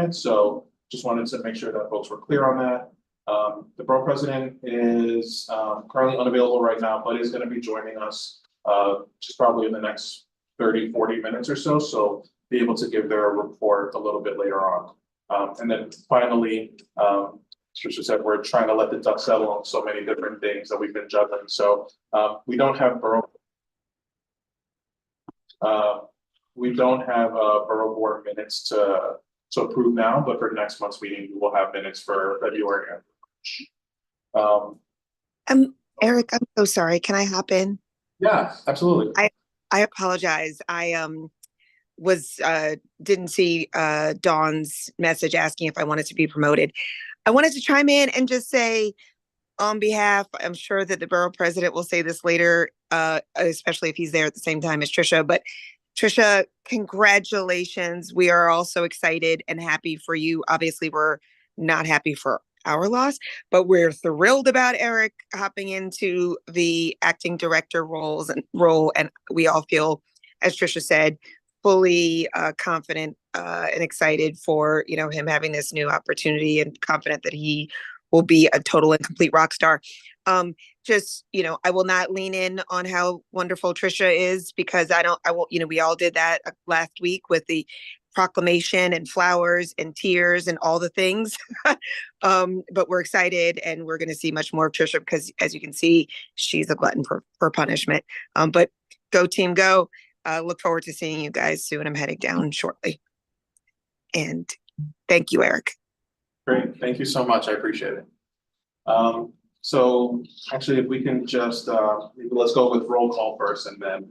punishment. So just wanted to make sure that folks were clear on that. The borough president is currently unavailable right now, but is going to be joining us just probably in the next 30, 40 minutes or so. So be able to give their report a little bit later on. And then finally, Trisha said, we're trying to let the dust settle on so many different things that we've been juggling. So we don't have borough board minutes to approve now, but for next month's meeting, we will have minutes for February and March. Eric, I'm so sorry. Can I hop in? Yeah, absolutely. I apologize. I didn't see Dawn's message asking if I wanted to be promoted. I wanted to chime in and just say, on behalf, I'm sure that the borough president will say this later, especially if he's there at the same time as Trisha, but Trisha, congratulations. We are all so excited and happy for you. Obviously, we're not happy for our loss, but we're thrilled about Eric hopping into the acting director role, and we all feel, as Trisha said, fully confident and excited for him having this new opportunity, and confident that he will be a total and complete rock star. I will not lean in on how wonderful Trisha is, because we all did that last week with the proclamation and flowers and tears and all the things. But we're excited, and we're going to see much more of Trisha, because as you can see, she's a glutton for punishment. But go team, go. Look forward to seeing you guys soon. I'm heading down shortly. And thank you, Eric. Great. Thank you so much. I appreciate it. So actually, if we can just, let's go with roll call first, and then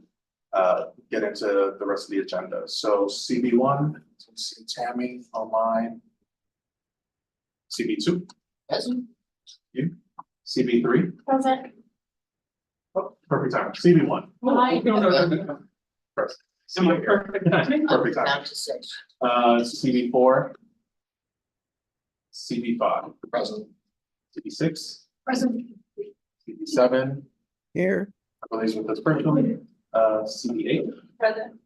get into the rest of the agenda. So CB1, let's see Tammy online. CB2, Present. you. CB3, Present. oh, perfect time. CB1, No. perfect. Perfect timing. Perfect time. Down to 6. CB4, CB5, Present. CB6, Present. CB7, Here. I believe with this person, CB8, Present.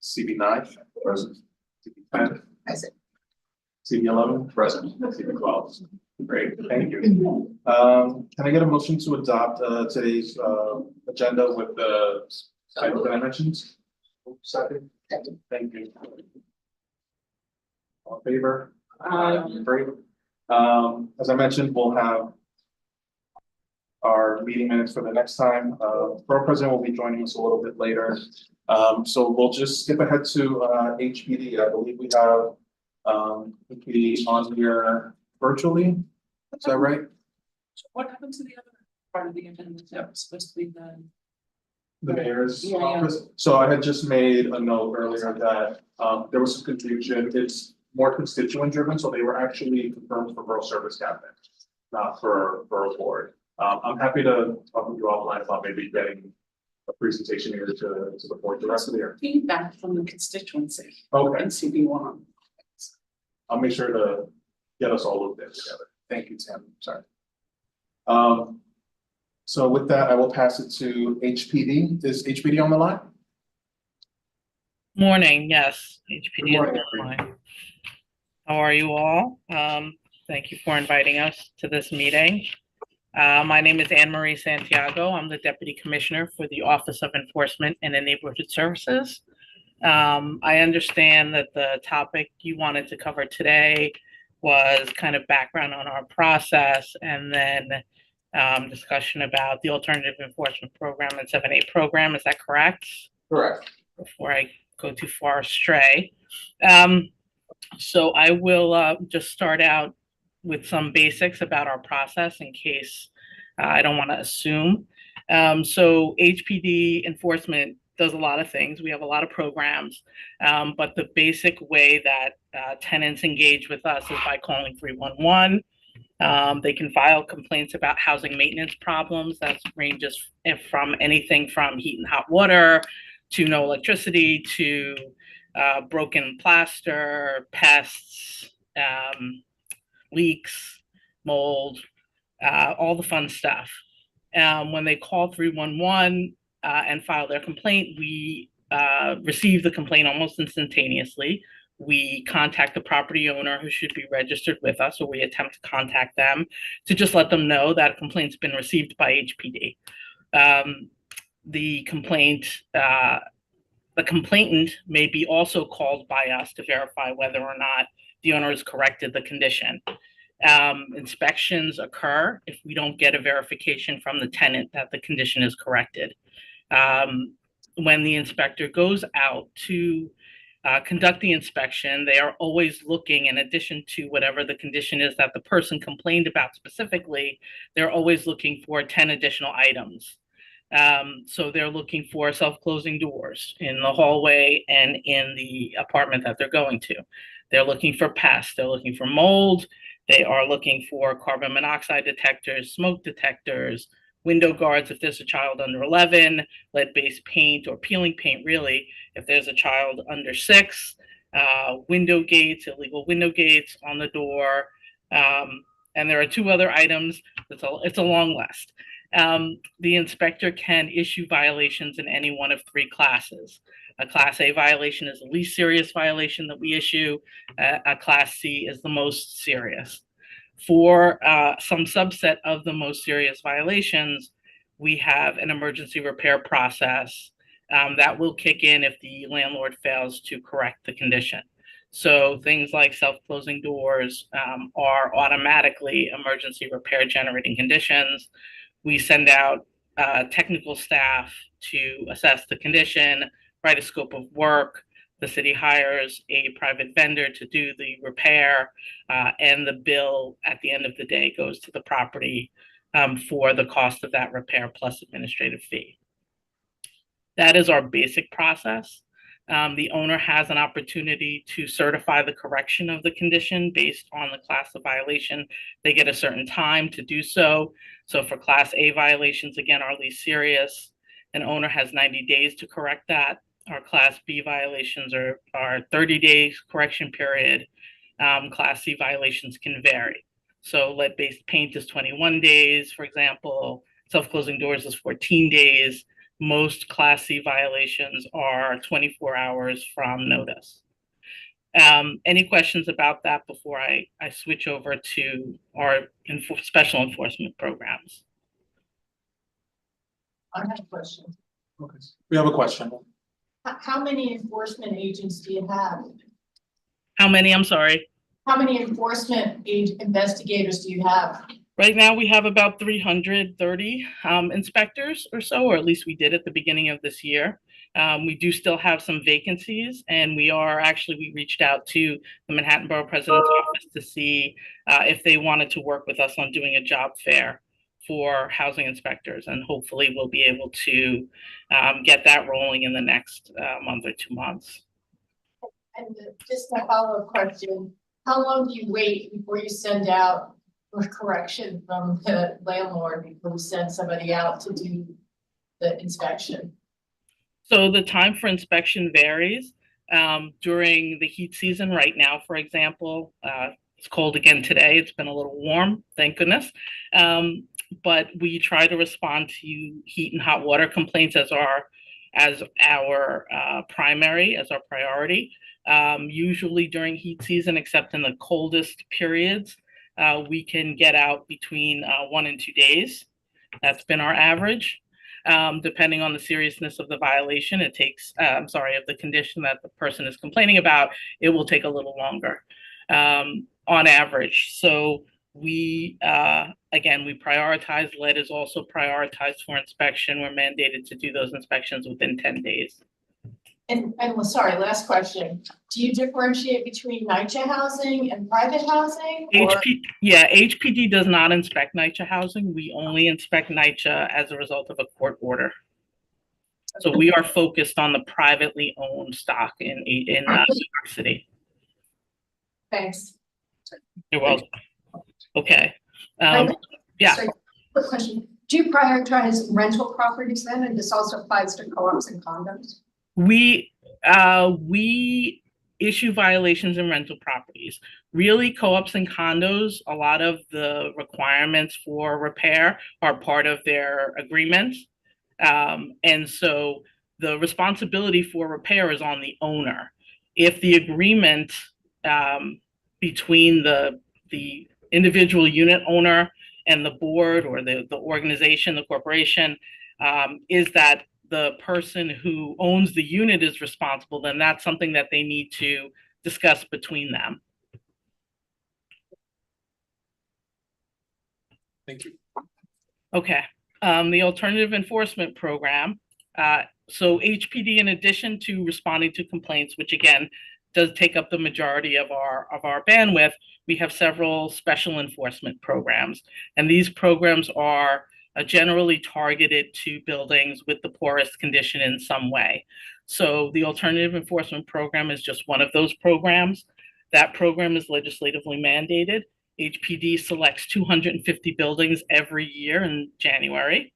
CB9, present. CB10, Present. CB11, present. CB12. Great, thank you. Can I get a motion to adopt today's agenda with the items that I mentioned? Second. Second. Thank you. All in favor? Aye. Great. As I mentioned, we'll have our meeting minutes for the next time. Borough president will be joining us a little bit later. So we'll just skip ahead to HPD. I believe we have HPD on here virtually. Is that right? What happened to the other part of the agenda that was supposed to be The mayor's Yeah. office. So I had just made a note earlier that there was some confusion. It's more constituent driven, so they were actually confirmed for borough service cabinet, not for borough board. I'm happy to talk with you offline about maybe getting a presentation here to the board the rest of the year. feedback from the constituency Okay, in CB1? I'll make sure to get us all looped in together. Thank you, Tim. Sorry. So with that, I will pass it to HPD. Is HPD on the line? Morning, yes, HPD is morning, on the line. How are you all? Thank you for inviting us to this meeting. My name is Anne Marie Santiago. I'm the Deputy Commissioner for the Office of Enforcement and Neighborhood Services. I understand that the topic you wanted to cover today was kind of background on our process, and then discussion about the Alternative Enforcement Program and 7A program. Is that correct? Correct. Before I go too far astray. So I will just start out with some basics about our process in case I don't want to assume. So HPD enforcement does a lot of things. We have a lot of programs, but the basic way that tenants engage with us is by calling 311. They can file complaints about housing maintenance problems. That ranges from anything from heat and hot water to no electricity to broken plaster, pests, leaks, mold, all the fun stuff. When they call 311 and file their complaint, we receive the complaint almost instantaneously. we contact the property owner who should be registered with us, or we attempt to contact them to just let them know that a complaint's been received by HPD. The complainant may be also called by us to verify whether or not the owner has corrected the condition. Inspections occur if we don't get a verification from the tenant that the condition is corrected. When the inspector goes out to conduct the inspection, they are always looking, in addition to whatever the condition is that the person complained about specifically, they're always looking for 10 additional items. So they're looking for self-closing doors in the hallway and in the apartment that they're going to. They're looking for pests, they're looking for mold, they are looking for carbon monoxide detectors, smoke detectors, window guards if there's a child under 11, lead-based paint or peeling paint really if there's a child under 6, window gates, illegal window gates on the door. And there are 2 other items. It's a long list. The inspector can issue violations in any one of 3 classes. A Class A violation is the least serious violation that we issue. A Class C is the most serious. For some subset of the most serious violations, we have an emergency repair process that will kick in if the landlord fails to correct the condition. So things like self-closing doors are automatically emergency repair generating conditions. We send out technical staff to assess the condition, write a scope of work. The city hires a private vendor to do the repair, and the bill at the end of the day goes to the property for the cost of that repair plus administrative fee. That is our basic process. The owner has an opportunity to certify the correction of the condition based on the class of violation. They get a certain time to do so. So for Class A violations, again, are least serious, an owner has 90 days to correct that. Our Class B violations are 30 days correction period. Class C violations can vary. So lead-based paint is 21 days, for example. Self-closing doors is 14 days. Most Class C violations are 24 hours from notice. Any questions about that before I switch over to our special enforcement programs? I have a question. Okay. We have a question. How many enforcement agents do you have? How many? I'm sorry. How many enforcement investigators do you have? Right now, we have about 330 inspectors or so, or at least we did at the beginning of this year. We do still have some vacancies, and we reached out to the Manhattan Borough President's office to see if they wanted to work with us on doing a job fair for housing inspectors, and hopefully we'll be able to get that rolling in the next month or 2 months. And just a follow-up question, how long do you wait before you send out a correction from the landlord before you send somebody out to do the inspection? So the time for inspection varies. During the heat season right now, for example, it's cold again today. It's been a little warm, thank goodness. But we try to respond to heat and hot water complaints as our priority. Usually during heat season, except in the coldest periods, we can get out between 1 and 2 days. That's been our average. Depending on the seriousness of the violation, of the condition that the person is complaining about, it will take a little longer on average. So we prioritize. Lead is also prioritized for inspection. We're mandated to do those inspections within 10 days. And sorry, last question. Do you differentiate between NYCHA housing and private housing? HPD does not inspect NYCHA housing. We only inspect NYCHA as a result of a court order. So we are focused on the privately owned stock in New York City. Thanks. You're welcome. Okay. Yeah. Sorry, quick question. Do you prioritize rental properties then? And this also applies to co-ops and condos? We issue violations in rental properties. Really, co-ops and condos, a lot of the requirements for repair are part of their agreements. And so the responsibility for repair is on the owner. If the agreement between the individual unit owner and the board or the organization, the corporation, is that the person who owns the unit is responsible, then that's something that they need to discuss between them. Thank you. Okay, the alternative enforcement program. So HPD, in addition to responding to complaints, which again does take up the majority of our bandwidth, we have several special enforcement programs, and these programs are generally targeted to buildings with the poorest condition in some way. So the alternative enforcement program is just one of those programs. That program is legislatively mandated. HPD selects 250 buildings every year in January.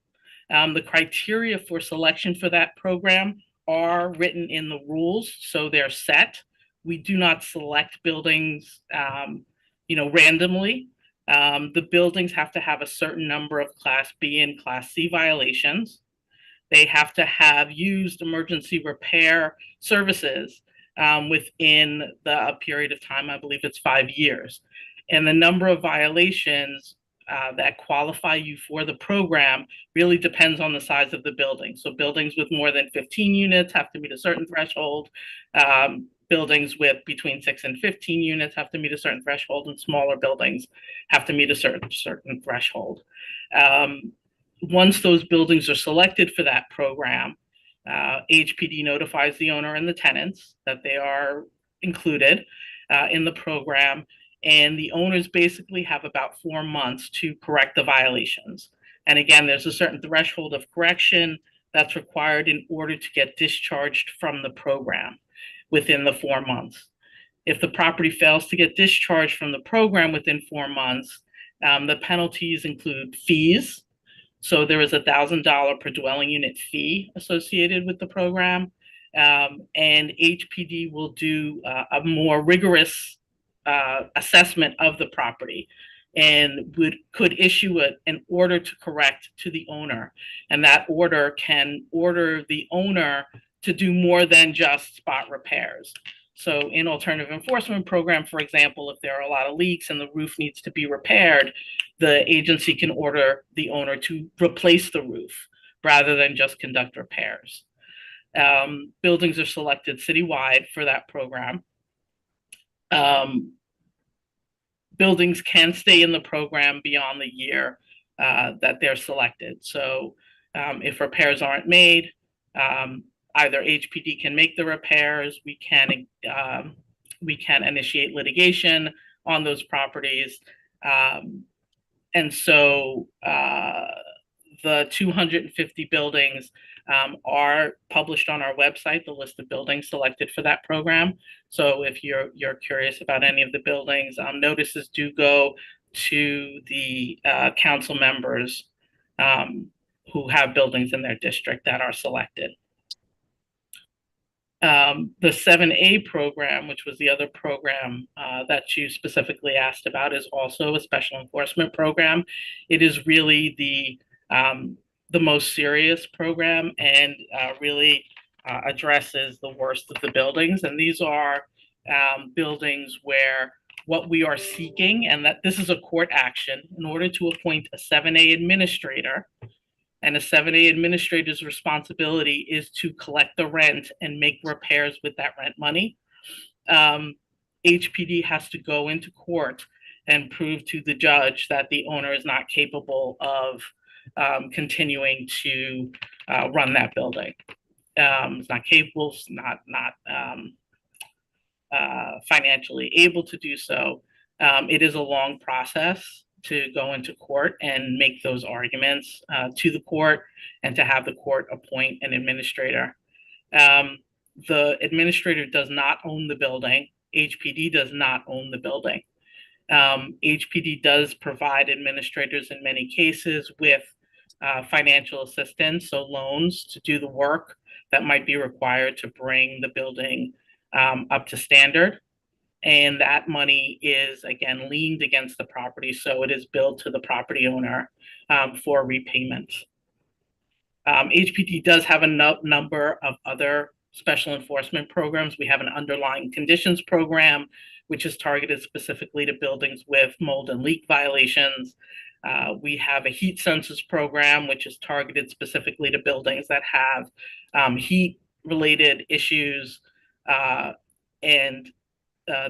The criteria for selection for that program are written in the rules, so they're set. We do not select buildings, randomly. The buildings have to have a certain number of Class B and Class C violations. They have to have used emergency repair services within a period of time, I believe it's 5 years. And the number of violations that qualify you for the program really depends on the size of the building. So buildings with more than 15 units have to meet a certain threshold. Buildings with between 6 and 15 units have to meet a certain threshold, and smaller buildings have to meet a certain threshold. Once those buildings are selected for that program, HPD notifies the owner and the tenants that they are included in the program, and the owners basically have about 4 months to correct the violations. And again, there's a certain threshold of correction that's required in order to get discharged from the program within the 4 months. If the property fails to get discharged from the program within 4 months, the penalties include fees. So there is $1,000 per dwelling unit fee associated with the program. And HPD will do a more rigorous assessment of the property and could issue an order to correct to the owner. And that order can order the owner to do more than just spot repairs. So in alternative enforcement program, for example, if there are a lot of leaks and the roof needs to be repaired, the agency can order the owner to replace the roof rather than just conduct repairs. Buildings are selected citywide for that program. Buildings can stay in the program beyond the year that they're selected. So if repairs aren't made, either HPD can make the repairs, we can initiate litigation on those properties. And so the 250 buildings are published on our website, the list of buildings selected for that program. So if you're curious about any of the buildings, notices do go to the council members who have buildings in their district that are selected. The 7A program, which was the other program that you specifically asked about, is also a special enforcement program. It is really the most serious program and really addresses the worst of the buildings. And these are buildings where what we are seeking, and that this is a court action, in order to appoint a 7A administrator. And a 7A administrator's responsibility is to collect the rent and make repairs with that rent money. HPD has to go into court and prove to the judge that the owner is not capable of continuing to run that building. It's not capable, it's not financially able to do so. It is a long process to go into court and make those arguments to the court and to have the court appoint an administrator. The administrator does not own the building. HPD does not own the building. HPD does provide administrators in many cases with financial assistance, so loans to do the work that might be required to bring the building up to standard. And that money is, again, liened against the property, so it is billed to the property owner for repayment. HPD does have a number of other special enforcement programs. We have an underlying conditions program, which is targeted specifically to buildings with mold and leak violations. We have a heat census program, which is targeted specifically to buildings that have heat-related issues. And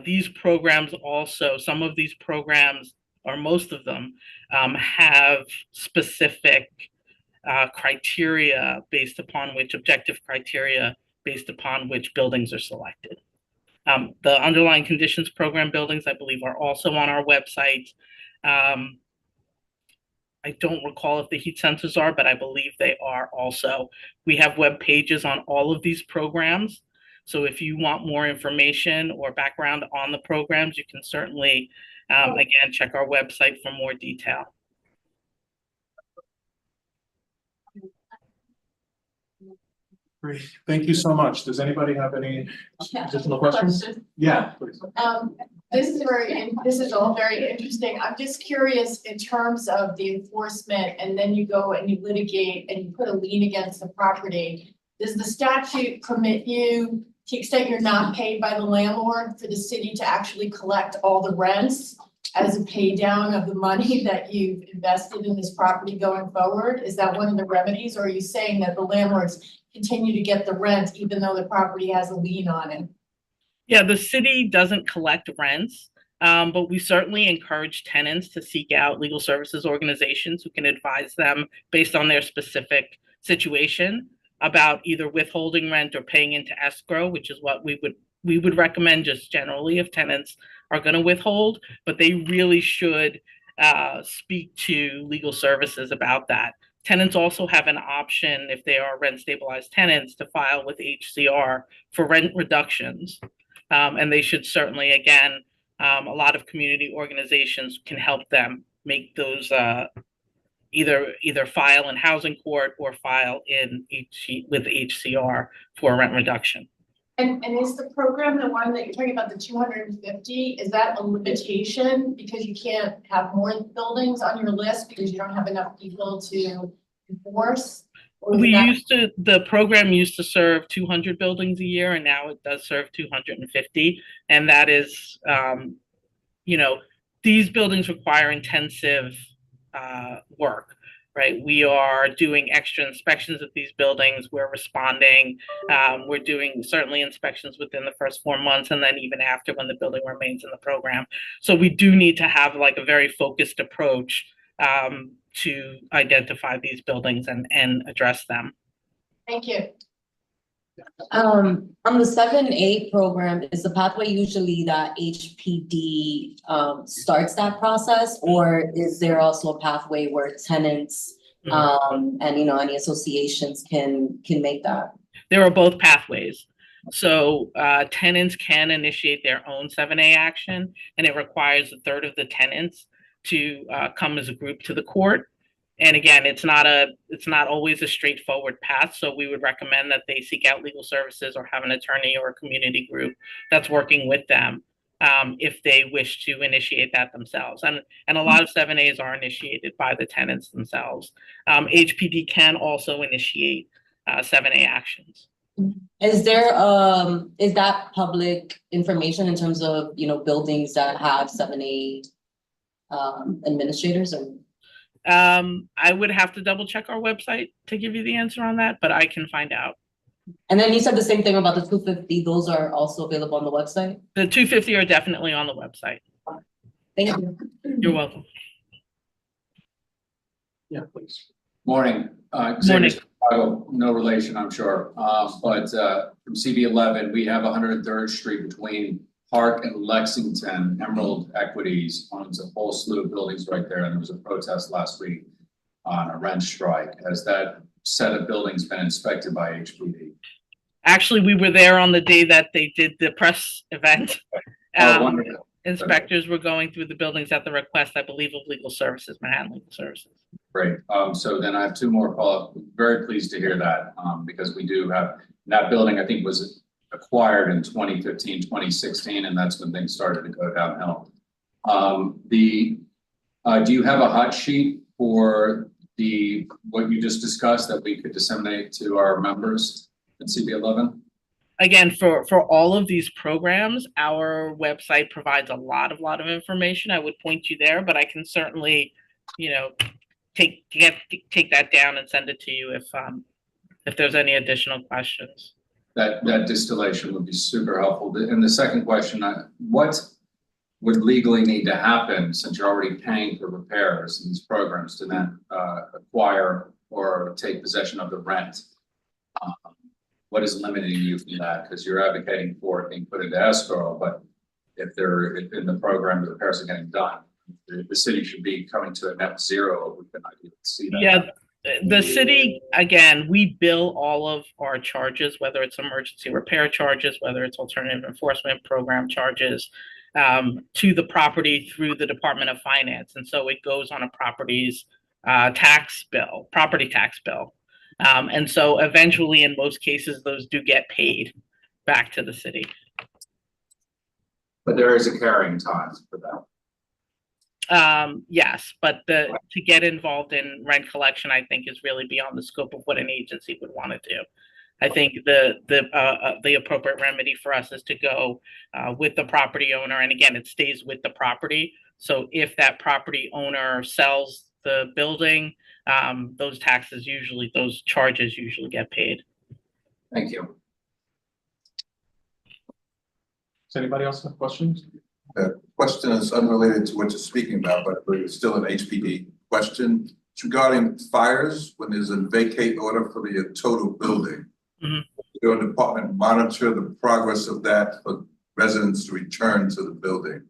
these programs also, some of these programs, or most of them, have specific criteria based upon which, objective criteria based upon which buildings are selected. The underlying conditions program buildings, I believe, are also on our website. I don't recall if the heat sensors are, but I believe they are also. We have web pages on all of these programs. So if you want more information or background on the programs, you can certainly, again, check our website for more detail. Great, thank you so much. Does anybody have any additional questions? Yeah, please. This is all very interesting. I'm just curious in terms of the enforcement, and then you go and you litigate and you put a lien against the property. Does the statute permit you, to the extent you're not paid by the landlord, for the city to actually collect all the rents as a pay down of the money that you've invested in this property going forward? Is that one of the remedies, or are you saying that the landlords continue to get the rent even though the property has a lien on it? Yeah, the city doesn't collect rents, but we certainly encourage tenants to seek out legal services organizations who can advise them based on their specific situation about either withholding rent or paying into escrow, which is what we would recommend just generally if tenants are going to withhold, but they really should speak to legal services about that. Tenants also have an option, if they are rent stabilized tenants, to file with HCR for rent reductions. And they should certainly, again, a lot of community organizations can help them make those either file in housing court or file with HCR for a rent reduction. And is the program the one that you're talking about, the 250, is that a limitation because you can't have more buildings on your list because you don't have enough people to enforce? The program used to serve 200 buildings a year, and now it does serve 250. And that is, these buildings require intensive work, right? We are doing extra inspections at these buildings. We're responding. We're doing certainly inspections within the first 4 months, and then even after when the building remains in the program. So we do need to have like a very focused approach to identify these buildings and address them. Thank you. On the 7A program, is the pathway usually that HPD starts that process, or is there also a pathway where tenants and any associations can make that? There are both pathways. So tenants can initiate their own 7A action, and it requires a third of the tenants to come as a group to the court. And again, it's not always a straightforward path. So we would recommend that they seek out legal services or have an attorney or a community group that's working with them if they wish to initiate that themselves. And a lot of 7As are initiated by the tenants themselves. HPD can also initiate 7A actions. Is there is that public information in terms of buildings that have 7A administrators? Or I would have to double check our website to give you the answer on that, but I can find out. And then you said the same thing about the 250. Those are also available on the website? The 250 are definitely on the website. Thank you. You're welcome. Yeah, please. Morning. Morning. No relation, I'm sure. But from CB11, we have 103rd Street between Park and Lexington. Emerald Equities owns a whole slew of buildings right there, and there was a protest last week on a rent strike. Has that set of buildings been inspected by HPD? Actually, we were there on the day that they did the press event. Wonderful. Inspectors were going through the buildings at the request, I believe, of Legal Services, Manhattan Legal Services. Great. So then I have two more follow-up. Very pleased to hear that because we do have that building, I think, was acquired in 2015, 2016, and that's when things started to go downhill. Do you have a hot sheet for what you just discussed that we could disseminate to our members at CB11? again, for all of these programs, our website provides a lot of information. I would point you there, but I can certainly, you know, take that down and send it to you if there's any additional questions. That distillation would be super helpful. And the second question, what would legally need to happen since you're already paying for repairs in these programs to then acquire or take possession of the rent? What is limiting you from that? Because you're advocating for it being put into escrow, but if in the program the repairs are getting done, the city should be coming to a net zero. We can see that. Yeah, the city, again, we bill all of our charges, whether it's emergency repair charges, whether it's alternative enforcement program charges, to the property through the Department of Finance. And so it goes on a property's property tax bill. And so eventually, in most cases, those do get paid back to the city. But there is a carrying time for that. Yes, but to get involved in rent collection, I think is really beyond the scope of what an agency would want to do. I think the appropriate remedy for us is to go with the property owner, and again, it stays with the property. So if that property owner sells the building, those charges usually get paid. Thank you. Does anybody else have questions? The question is unrelated to what you're speaking about, but it's still an HPD question. It's regarding fires when there's a vacate order for the total building. Mhm. Your department monitor the progress of that for residents to return to the building?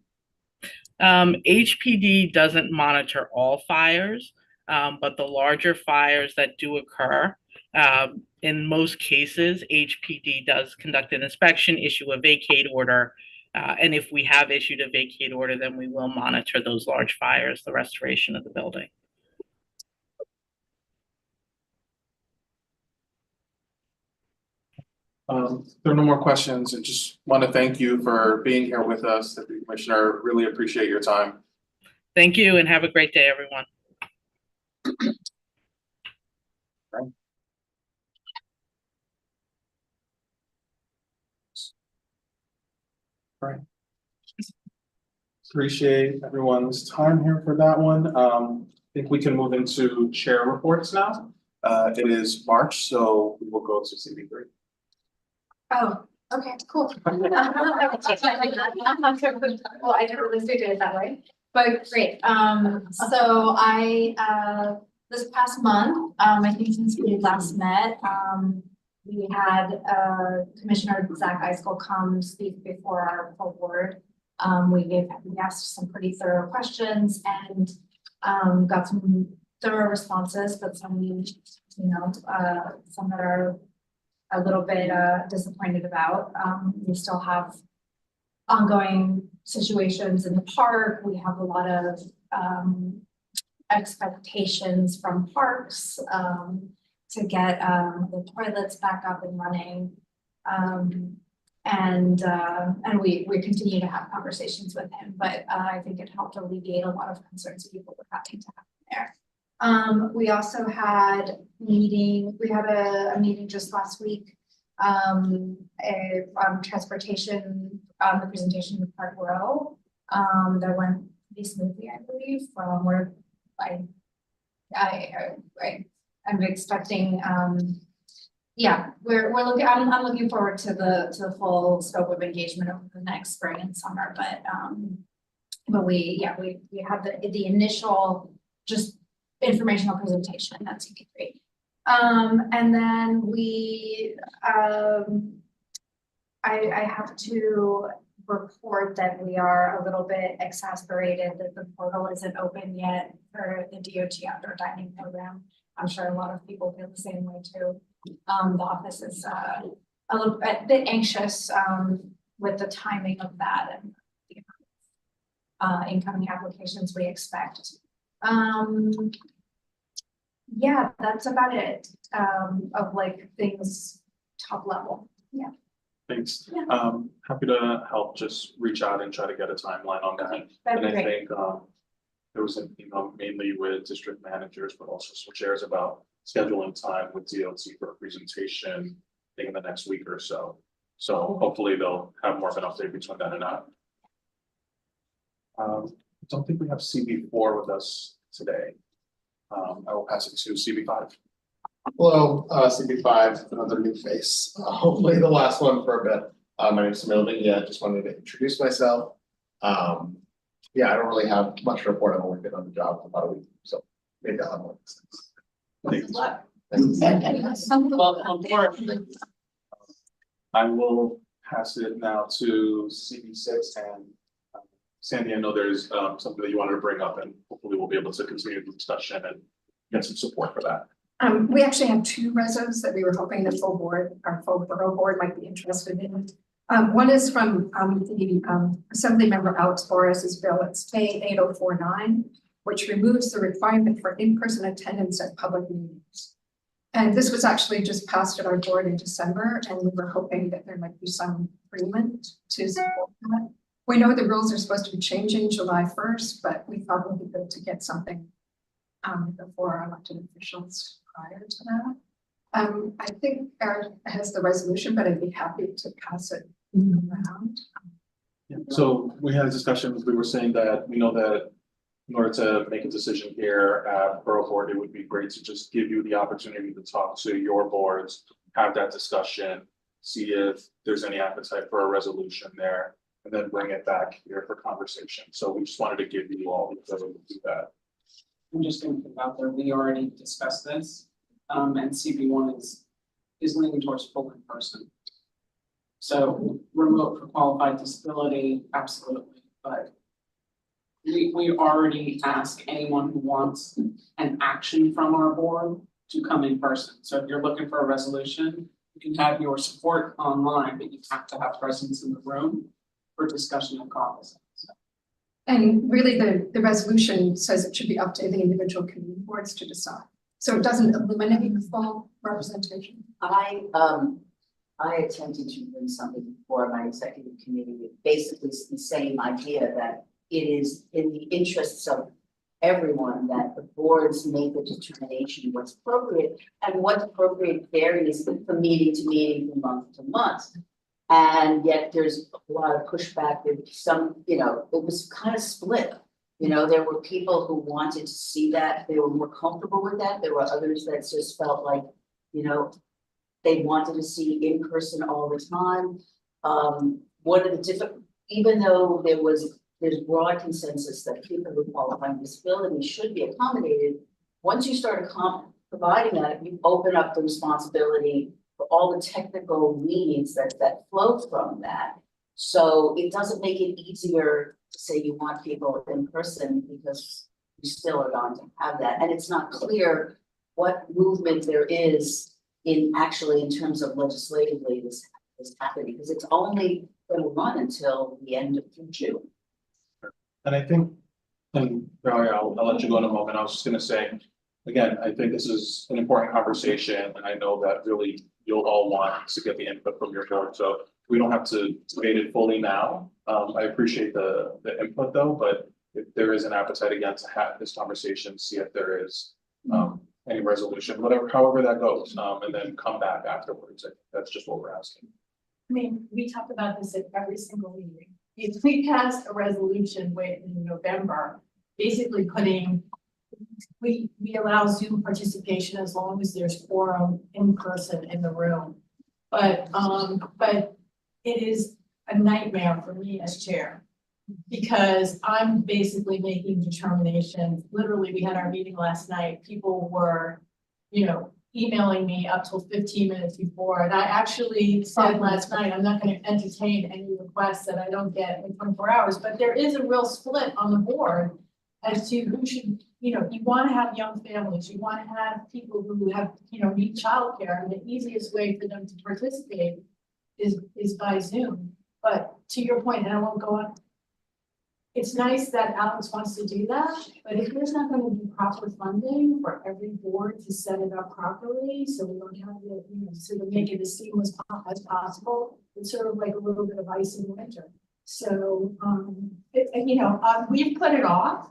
HPD doesn't monitor all fires, but the larger fires that do occur, in most cases, HPD does conduct an inspection, issue a vacate order, and if we have issued a vacate order, then we will monitor those large fires, the restoration of the building. There are no more questions. I just want to thank you for being here with us, Deputy Commissioner. Really appreciate your time. Thank you and have a great day, everyone. Right. Appreciate everyone's time here for that one. I think we can move into chair reports now. It is March, so we will go to CB3. Oh, okay, cool. Well, I didn't really figure it that way, but great. So this past month, I think since we last met, we had Commissioner Zach Eisel come speak before our full board. We asked some pretty thorough questions and got some thorough responses, but some, some that are a little bit disappointed about. We still have ongoing situations in the park. We have a lot of expectations from parks to get the toilets back up and running. And we continue to have conversations with him, but I think it helped alleviate a lot of concerns people were having to happen there. We also had a meeting just last week on transportation, the presentation of Borough that went pretty smoothly, I believe, from where I'm expecting, we're looking, I'm looking forward to the full scope of engagement over the next spring and summer, but we had the initial just informational presentation. That's great. And then I have to report that we are a little bit exasperated that the portal isn't open yet for the DOT outdoor dining program. I'm sure a lot of people feel the same way too. The office is a bit anxious with the timing of that and the incoming applications we expect. Yeah, that's about it of like things top level. Yeah. Thanks. Yeah. Happy to help just reach out and try to get a timeline on that. Okay, that'd And be I great. think there was an email mainly with district managers, but also some chairs about scheduling time with DOT for a presentation, I think in the next week or so. So hopefully they'll have more of an update between then and now. I don't think we have CB4 with us today. I will pass it to CB5. Hello, CB5, another new face, hopefully the last one for a bit. My name is Samil. Yeah, just wanted to introduce myself. Yeah, I don't really have much to report. I've only been on the job for about a week, so maybe I'll have more. I will pass it now to CB6 and Sandy, I know there's something that you wanted to bring up and hopefully we'll be able to continue the discussion and get some support for that. We actually have two resos that we were hoping the full board, our full borough board might be interested in. One is from the Assembly Member Alex Flores' bill, it's A8049, which removes the requirement for in-person attendance at public meetings. And this was actually just passed at our board in December, and we were hoping that there might be some agreement to support that. We know the rules are supposed to be changing July 1st, but we thought it would be good to get something before our elected officials prior to that. I think Eric has the resolution, but I'd be happy to pass it around. Yeah. So we had a discussion, we were saying that we know that in order to make a decision here at Borough Board, it would be great to just give you the opportunity to talk to your boards, have that discussion, see if there's any appetite for a resolution there, and then bring it back here for conversation. So we just wanted to give you all the ability to do that. I'm just gonna put it out there, we already discussed this, and CB1 is leaning towards full in person. So remote for qualified disability, absolutely, but we already ask anyone who wants an action from our board to come in person. So if you're looking for a resolution, you can have your support online, but you have to have presence in the room for discussion and caucus. And really the resolution says it should be up to the individual community boards to decide. So it doesn't eliminate full representation. I attempted to bring something before my executive committee, basically the same idea that it is in the interests of everyone that the boards make a determination what's appropriate, and what's appropriate varies from meeting to meeting, from month to month. And yet there's a lot of pushback with some, it was kind of split. There were people who wanted to see that, they were more comfortable with that. There were others that just felt like, they wanted to see in person all the time. One of the different, even though there's broad consensus that people with qualifying disability should be accommodated, once you start providing that, you open up the responsibility for all the technical needs that flow from that. So it doesn't make it easier to say you want people in person, because you still are going to have that. And it's not clear what movement there is in terms of legislatively this happening, because it's only going to run until the end of June. And I think, and Valerie, I'll let you go in a moment. I was just gonna say, again, I think this is an important conversation, and I know that really you'll all want to get the input from your board. So we don't have to debate it fully now. I appreciate the input though, but if there is an appetite again to have this conversation, see if there is any resolution, however that goes, and then come back afterwards. I think that's just what we're asking. I mean, we talked about this at every single meeting. If we passed a resolution in November, basically we allow Zoom participation as long as there's quorum in person in the room. But it is a nightmare for me as chair, because I'm basically making determinations. Literally, we had our meeting last night. People were, emailing me up till 15 minutes before. And I actually said last night, I'm not going to entertain any requests that I don't get in 24 hours. But there is a real split on the board as to who should, you want to have young families. You want to have people who have, need childcare. And the easiest way for them to participate is by Zoom. But to your point, and I won't go on, it's nice that Alex wants to do that, but if there's not going to be proper funding for every board to set it up properly, so we don't have to, sort of make it as seamless as possible, it's sort of like a little bit of ice in the winter. So, we've put it off,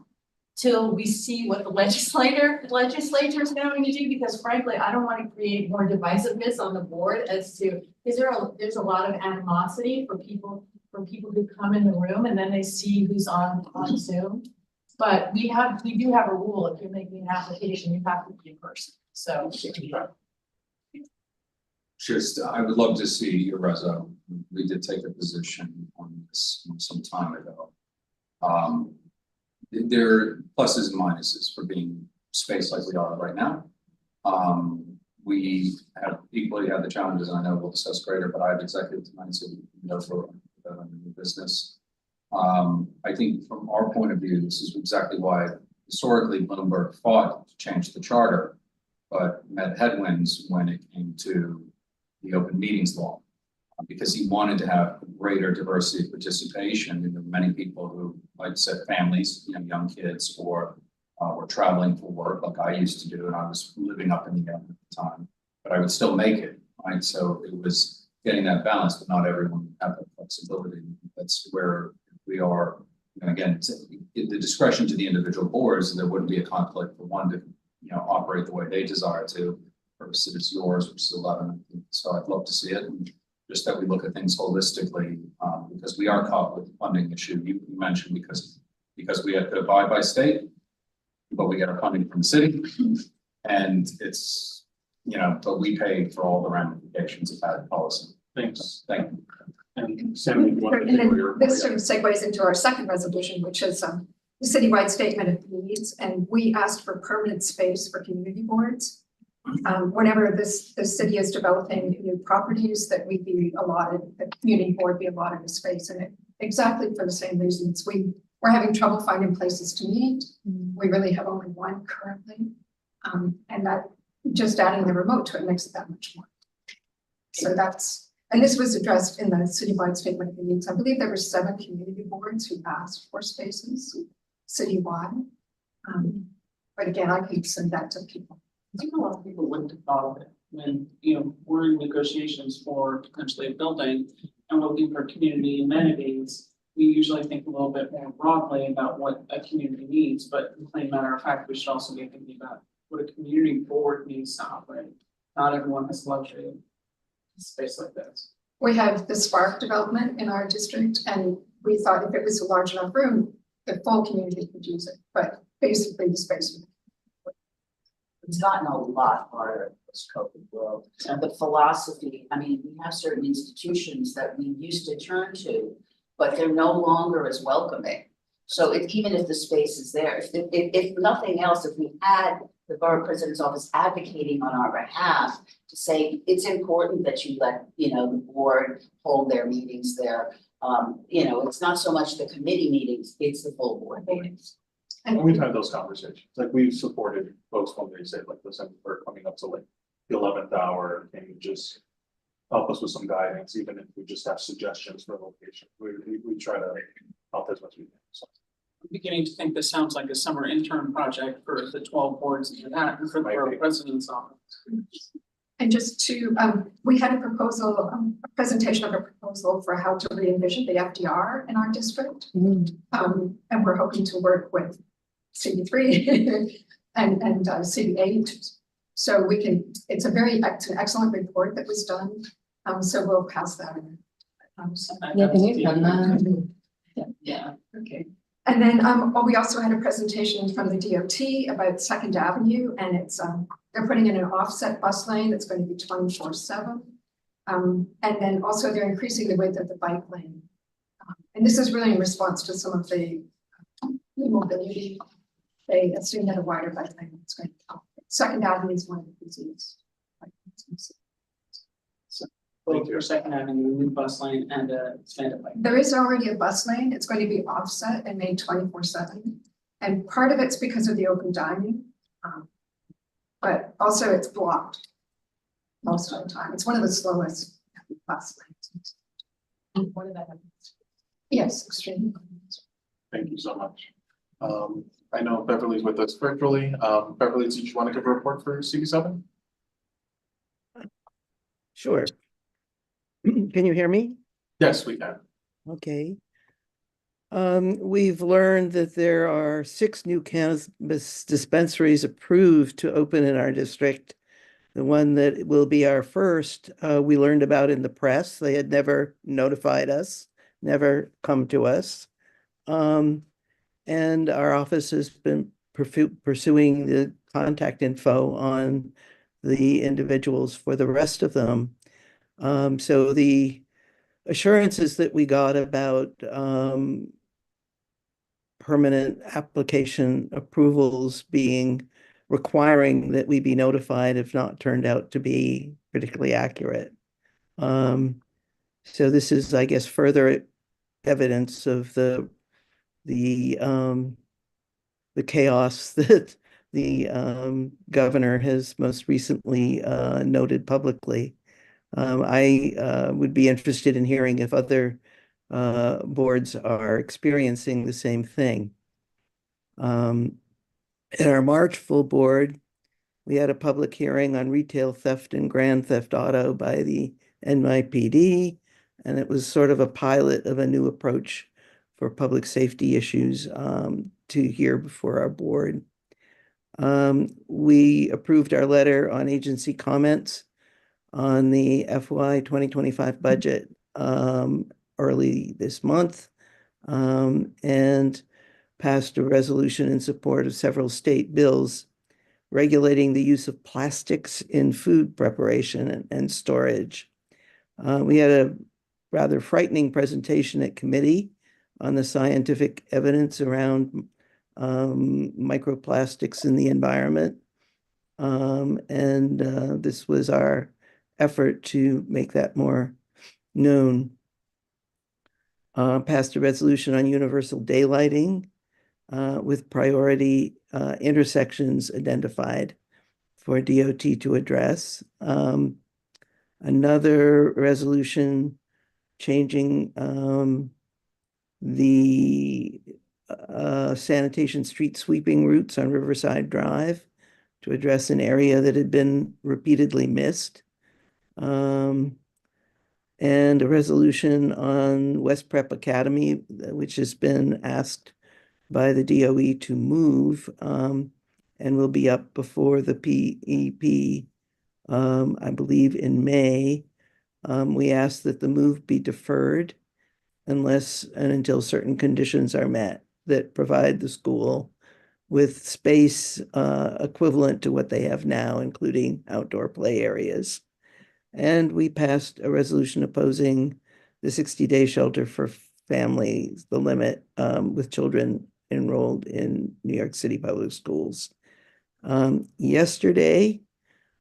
till we see what the legislature is going to do, because frankly, I don't want to create more divisiveness on the board as to, is there's a lot of animosity for people who come in the room and then they see who's on Zoom. But we do have a rule, if you're making an application, you have to be in person, so. Just, I would love to see your reso. We did take a position on this some time ago. There are pluses and minuses for being spaced like we are right now. We have equally had the challenges, I know we'll discuss greater, but I have executive tonight, so we can go for the business. I think from our point of view, this is exactly why historically Bloomberg fought to change the charter, but met headwinds when it came to the open meetings law, because he wanted to have greater diversity of participation. And there were many people who, like I said, families, young kids, or were traveling for work, like I used to do, and I was living up in the air at the time, but I would still make it, right? So it was getting that balance, but not everyone had that flexibility. That's where we are. And again, it's the discretion to the individual boards, and there wouldn't be a conflict for one to, operate the way they desire to, versus yours, which is 11. So I'd love to see it, and just that we look at things holistically, because we are caught with the funding issue. You mentioned because we have to abide by state, but we get our funding from the city, and it's, but we pay for all the ramifications of that policy. Thanks. Thank you. And Sam, you want to And take then your? this sort of segues into our second resolution, which is the citywide statement of needs, and we asked for permanent space for community boards. Whenever the city is developing new properties, that we be allotted, the community board be allotted a space, and exactly for the same reasons. We're having trouble finding places to meet. We really have only one currently, and that just adding the remote to it makes it that much more. So and this was addressed in the citywide statement of needs. I believe there were 7 community boards who asked for spaces citywide. But again, I keep sending that to people. I think a lot of people wouldn't have thought of it when, we're in negotiations for potentially a building and we're looking for community amenities. We usually think a little bit more broadly about what a community needs, but in plain matter of fact, we should also be thinking about what a community board needs to operate. Not everyone has luxury of space like this. We have the Spark development in our district, and we thought if it was a large enough room, the full community could use it, but basically the space. It's gotten a lot harder in this COVID world. And the philosophy, we have certain institutions that we used to turn to, but they're no longer as welcoming. So even if the space is there, if nothing else, if we had the borough president's office advocating on our behalf to say it's important that you let the board hold their meetings there. It's not so much the committee meetings, it's the full board meetings. And we've had those conversations, like we've supported folks when they say, like, listen, we're coming up to like the 11th hour, can you just help us with some guidance, even if we just have suggestions for location. We try to help as much as we can. So. I'm beginning to think this sounds like a summer intern project for the 12 boards and that, and for the borough president's office. And just to, we had a proposal, a presentation of a proposal for how to re-envision the FDR in our district. And we're hoping to work with CD3 and CD8. So we can, it's an excellent report that was done. So we'll pass that in. Yeah, can you run that? Yeah. Okay. And then we also had a presentation from the DOT about 2nd Avenue, and it's they're putting in an offset bus lane that's going to be 24/7. And then also they're increasing the width of the bike lane. And this is really in response to some of the mobility. They assume that a wider bike lane is going to help. 2nd Avenue is one of the busiest. Both your 2nd Avenue, new bus lane, and a stand-up bike. There is already a bus lane. It's going to be offset and made 24/7. And part of it's because of the open dining. But also it's blocked most of the time. It's one of the slowest bus lanes. What did that happen? Yes, extremely. Thank you so much. I know Beverly's with us virtually. Beverly, did you want to give a report for CB7? Sure. Can you hear me? Yes, we can. Okay. We've learned that there are 6 new cannabis dispensaries approved to open in our district. The one that will be our first, we learned about in the press. They had never notified us, never come to us. And our office has been pursuing the contact info on the individuals for the rest of them. So the assurances that we got about permanent application approvals being requiring that we be notified have not turned out to be particularly accurate. So this is, I guess, further evidence of the chaos that the governor has most recently noted publicly. I would be interested in hearing if other boards are experiencing the same thing. At our March full board, we had a public hearing on retail theft and grand theft auto by the NYPD, and it was sort of a pilot of a new approach for public safety issues to hear before our board. We approved our letter on agency comments on the FY 2025 budget early this month, and passed a resolution in support of several state bills regulating the use of plastics in food preparation and storage. We had a rather frightening presentation at committee on the scientific evidence around microplastics in the environment. And this was our effort to make that more known. Passed a resolution on universal daylighting with priority intersections identified for DOT to address. Another resolution changing the sanitation street sweeping routes on Riverside Drive to address an area that had been repeatedly missed. And a resolution on West Prep Academy, which has been asked by the DOE to move and will be up before the PEP, I believe in May. We ask that the move be deferred unless and until certain conditions are met that provide the school with space equivalent to what they have now, including outdoor play areas. And we passed a resolution opposing the 60-day shelter for families, the limit with children enrolled in New York City public schools. Yesterday,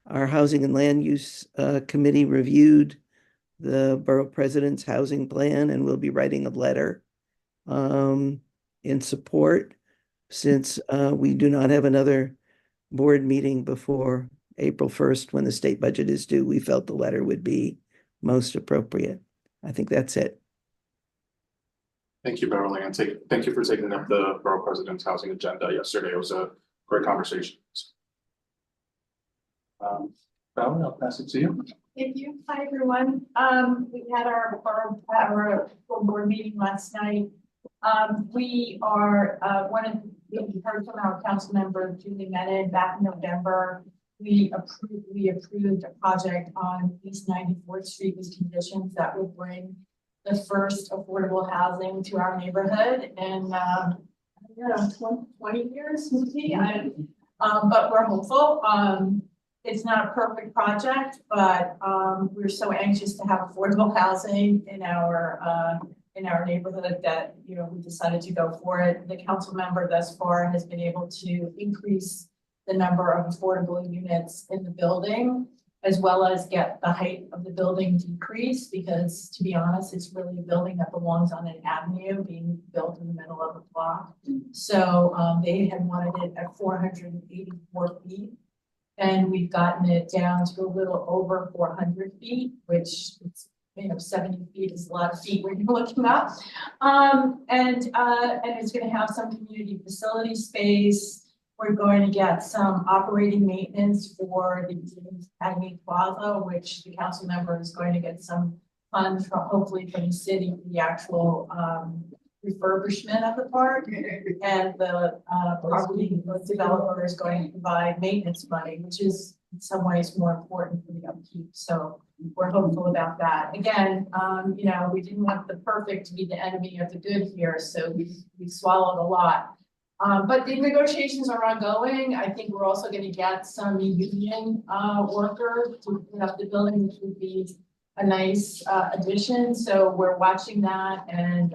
our Housing and Land Use Committee reviewed the borough president's housing plan and will be writing a letter in support. Since we do not have another board meeting before April 1st, when the state budget is due, we felt the letter would be most appropriate. I think that's it. Thank you, Beverly, and thank you for taking up the borough president's housing agenda yesterday. It was a great conversation. Beverly, I'll pass it to you. Thank you. Hi, everyone. We had our full board meeting last night. We are we heard from our council member Julie Menon back in November. We approved a project on East 94th Street with conditions that would bring the first affordable housing to our neighborhood in 20 years, maybe. But we're hopeful. It's not a perfect project, but we're so anxious to have affordable housing in our neighborhood that we decided to go for it. The council member thus far has been able to increase the number of affordable units in the building, as well as get the height of the building decreased, because to be honest, it's really a building that belongs on an avenue being built in the middle of a block. So they had wanted it at 484 feet. And we've gotten it down to a little over 400 feet, which it's 70 feet is a lot of feet when you're looking up. And it's going to have some community facility space. We're going to get some operating maintenance for the Academy Plaza, which the council member is going to get some funds from, hopefully from the city, for the actual refurbishment of the park. And the property developer is going to provide maintenance money, which is in some ways more important for the upkeep. So we're hopeful about that. Again, you know, we didn't want the perfect to be the enemy of the good here, so we swallowed a lot. But the negotiations are ongoing. I think we're also gonna get some union worker to put up the building, which would be a nice addition. So we're watching that, and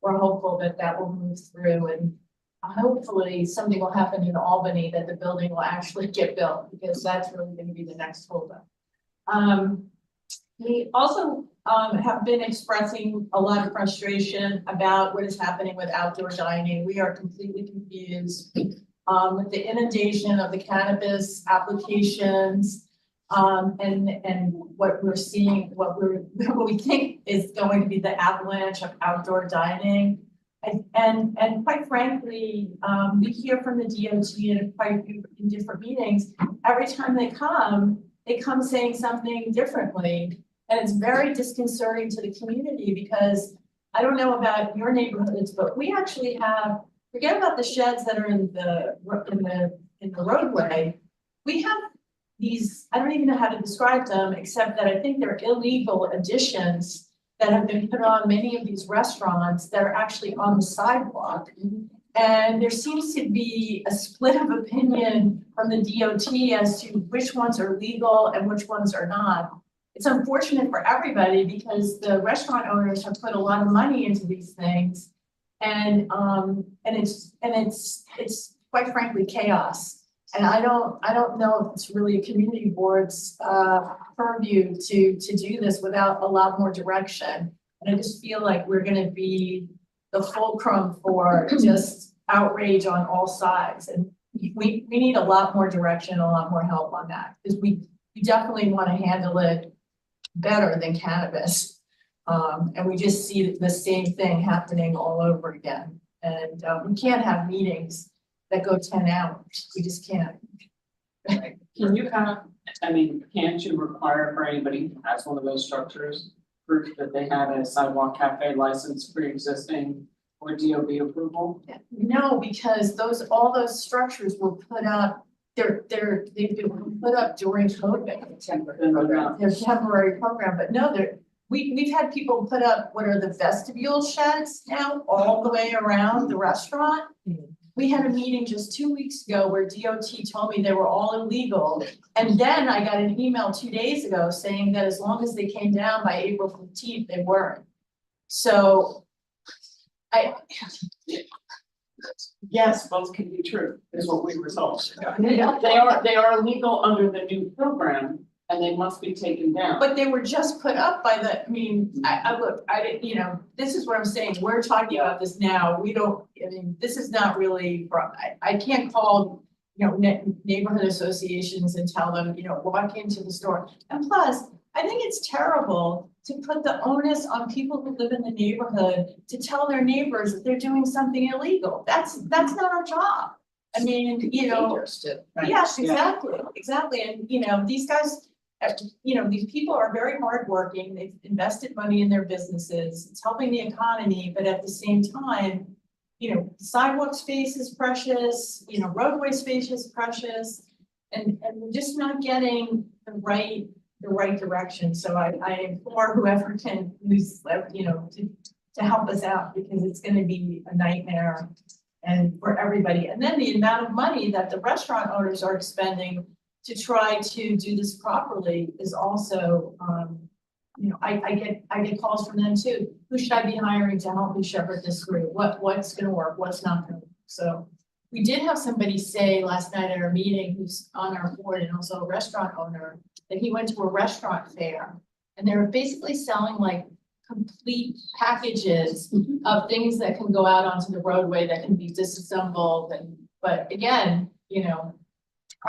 we're hopeful that that will move through, and hopefully something will happen in Albany that the building will actually get built, because that's really gonna be the next holdup. We also have been expressing a lot of frustration about what is happening with outdoor dining. We are completely confused with the inundation of the cannabis applications, and what we're seeing, what we think is going to be the avalanche of outdoor dining. And quite frankly, we hear from the DOT in different meetings. Every time they come saying something differently. And it's very disconcerting to the community, because I don't know about your neighborhoods, but we actually have, forget about the sheds that are in the roadway. We have these, I don't even know how to describe them, except that I think they're illegal additions that have been put on many of these restaurants that are actually on the sidewalk. And there seems to be a split of opinion from the DOT as to which ones are legal and which ones are not. It's unfortunate for everybody, because the restaurant owners have put a lot of money into these things. And it's quite frankly chaos. And I don't know if it's really a community board's purview to do this without a lot more direction. And I just feel like we're gonna be the fulcrum for just outrage on all sides. And we need a lot more direction, a lot more help on that, because we definitely want to handle it better than cannabis. And we just see the same thing happening all over again. And we can't have meetings that go 10 hours. We just can't. Can you have, I mean, can't you require for anybody who has one of those structures proof that they have a sidewalk cafe license pre-existing or DOB approval? No, because all those structures were put up, they've been put up during COVID. They're temporary program, but no, we've had people put up what are the vestibule sheds now all the way around the restaurant. We had a meeting just 2 weeks ago where DOT told me they were all illegal. And then I got an email 2 days ago saying that as long as they came down by April 15th, they weren't. So Yes, both can be true, is what we resolved. They are legal under the new program, and they must be taken down. but they were just put up by the, I mean, I didn't, you know, this is what I'm saying. We're talking about this now. We don't, I mean, this is not really, I can't call, you know, neighborhood associations and tell them, you know, walk into the store. And plus, I think it's terrible to put the onus on people who live in the neighborhood to tell their neighbors that they're doing something illegal. That's not our job. I mean, you know, yes, exactly. And, you know, these guys, you know, these people are very hardworking. They've invested money in their businesses. It's helping the economy, but at the same time, you know, sidewalk space is precious, you know, roadway space is precious. And we're just not getting the right direction. So I implore whoever can use, you know, to help us out, because it's gonna be a nightmare and for everybody. And then the amount of money that the restaurant owners are expending to try to do this properly is also, you know, I get calls from them too. Who should I be hiring to help me shepherd this through? What's gonna work? What's not gonna work? So we did have somebody say last night at our meeting, who's on our board and also a restaurant owner, that he went to a restaurant fair and they were basically selling like complete packages of things that can go out onto the roadway that can be disassembled. But again, you know,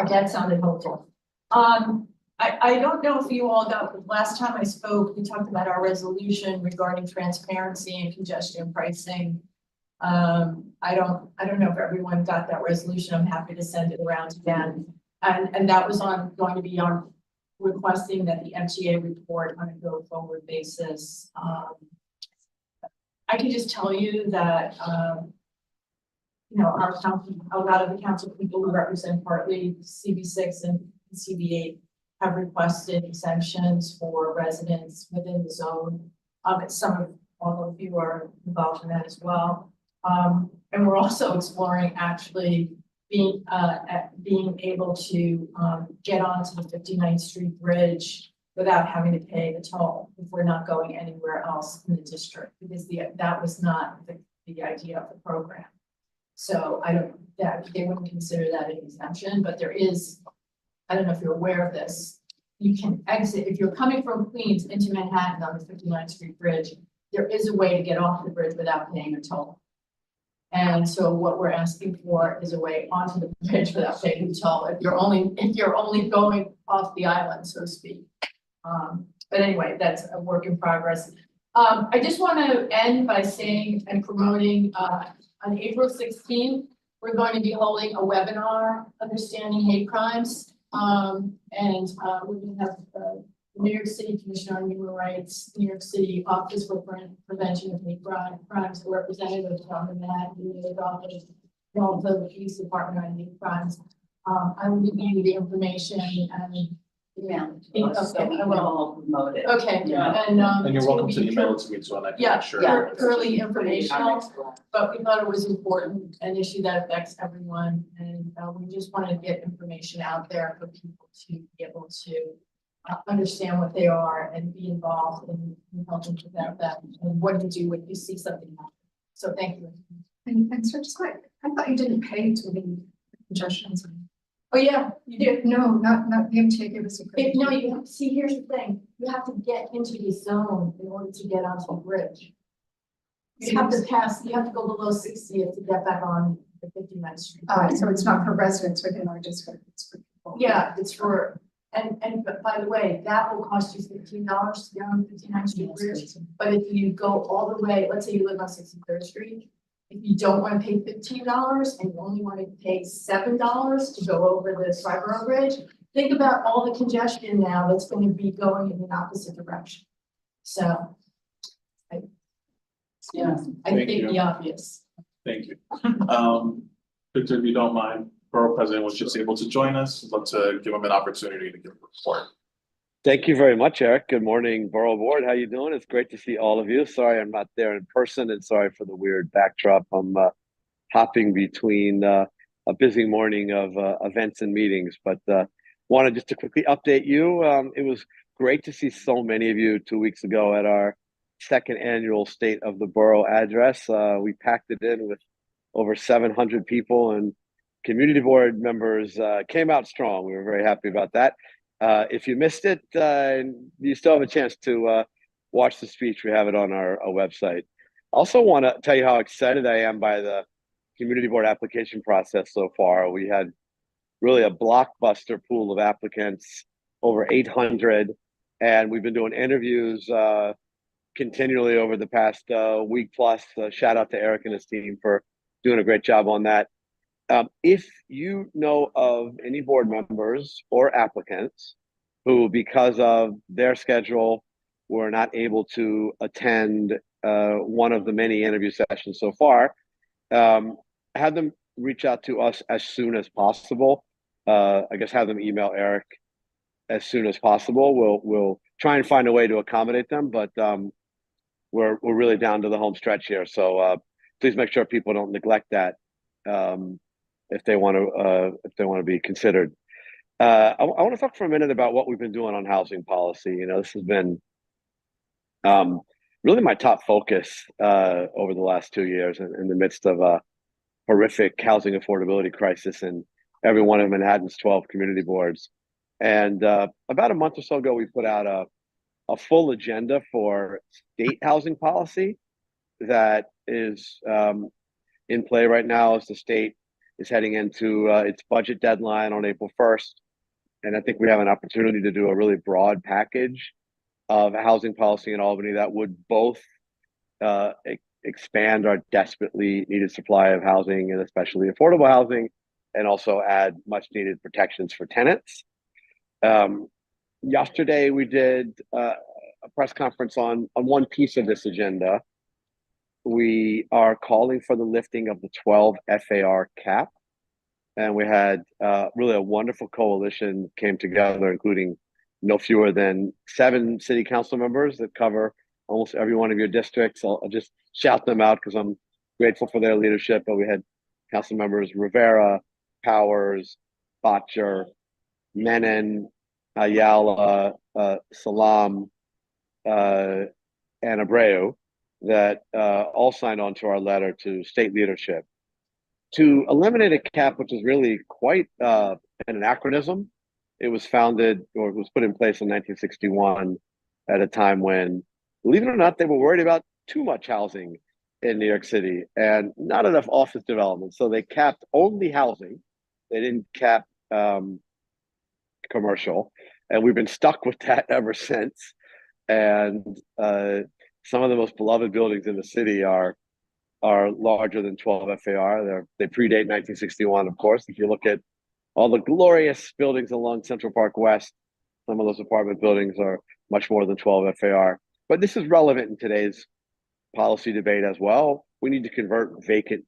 that sounded hopeful. I don't know if you all got, the last time I spoke, we talked about our resolution regarding transparency and congestion pricing. I don't know if everyone got that resolution. I'm happy to send it around again. And that was going to be on requesting that the MTA report on a go forward basis. I can just tell you that, you know, our council, a lot of the council people who represent partly CB6 and CB8 have requested exemptions for residents within the zone. Some of, all of you are involved in that as well. And we're also exploring actually being able to, get onto the 59th Street Bridge without having to pay the toll if we're not going anywhere else in the district, because that was not the idea of the program. So they wouldn't consider that an exemption, but there is, I don't know if you're aware of this, you can exit, if you're coming from Queens into Manhattan on the 59th Street Bridge, there is a way to get off the bridge without paying a toll. And so what we're asking for is a way onto the bridge without paying a toll, if you're only going off the island, so to speak. But anyway, that's a work in progress. I just want to end by saying and promoting, on April 16th, we're going to be holding a webinar, Understanding Hate Crimes. And we're going to have the New York City Commissioner on Human Rights, New York City Office for Prevention of Hate Crimes, the representative from that, the office, also the Police Department on Hate Crimes. I will give you the information and email. Okay, I will promote it. Okay, Yeah. And you're welcome to email it to me, so I can make sure. Yeah, purely informational, but we thought it was important, an issue that affects everyone, and we just wanted to get information out there for people to be able to understand what they are and be involved in helping prevent them and what to do when you see something happen. So thank you. And so just quick, I thought you didn't pay to be congestion zone. Oh, yeah, you do. No, not the MTA gave us a. No, you have to see, here's the thing, you have to get into the zone in order to get onto the bridge. You have to pass, you have to go below 60th to get back on the 59th Street. So it's not for residents within our district, it's for people. Yeah, it's for, but by the way, that will cost you $15 to get on the 59th Street Bridge. But if you go all the way, let's say you live on 63rd Street, if you don't want to pay $15 and you only want to pay $7 to go over the Triborough Bridge, think about all the congestion now that's going to be going in the opposite direction. So, I Thank think you. the obvious. Thank you. Victor, if you don't mind, Borough President was just able to join us. I'd love to give him an opportunity to give a report. Thank you very much, Eric. Good morning, Borough Board. How you doing? It's great to see all of you. Sorry I'm not there in person, and sorry for the weird backdrop. I'm hopping between a busy morning of events and meetings, but wanted just to quickly update you. It was great to see so many of you 2 weeks ago at our second annual State of the Borough address. We packed it in with over 700 people, and community board members came out strong. We were very happy about that. If you missed it, you still have a chance to watch the speech. We have it on our website. Also want to tell you how excited I am by the community board application process so far. We had really a blockbuster pool of applicants, over 800, and we've been doing interviews continually over the past week plus. Shout out to Eric and his team for doing a great job on that. If you know of any board members or applicants who, because of their schedule, were not able to attend one of the many interview sessions so far, have them reach out to us as soon as possible. I guess have them email Eric as soon as possible. We'll try and find a way to accommodate them, but we're really down to the home stretch here. So please make sure people don't neglect that. If they want to be considered. I want to talk for a minute about what we've been doing on housing policy. You know, this has been really my top focus over the last 2 years in the midst of a horrific housing affordability crisis in every one of Manhattan's 12 community boards. And about a month or so ago, we put out a full agenda for state housing policy that is in play right now as the state is heading into its budget deadline on April 1st. And I think we have an opportunity to do a really broad package of housing policy in Albany that would both expand our desperately needed supply of housing, and especially affordable housing, and also add much needed protections for tenants. Yesterday, we did a press conference on one piece of this agenda, we are calling for the lifting of the 12 FAR cap. And we had really a wonderful coalition came together, including no fewer than 7 city council members that cover almost every one of your districts. I'll just shout them out because I'm grateful for their leadership. But we had council members Rivera, Powers, Botcher, Menon, Ayala, Salam, and Abreu that all signed on to our letter to state leadership to eliminate a cap, which is really quite an anachronism. It was founded or it was put in place in 1961 at a time when, believe it or not, they were worried about too much housing in New York City and not enough office development. So they capped only housing. They didn't cap commercial. And we've been stuck with that ever since. And some of the most beloved buildings in the city are larger than 12 FAR. They predate 1961, of course. If you look at all the glorious buildings along Central Park West, some of those apartment buildings are much more than 12 FAR. But this is relevant in today's policy debate as well. We need to convert vacant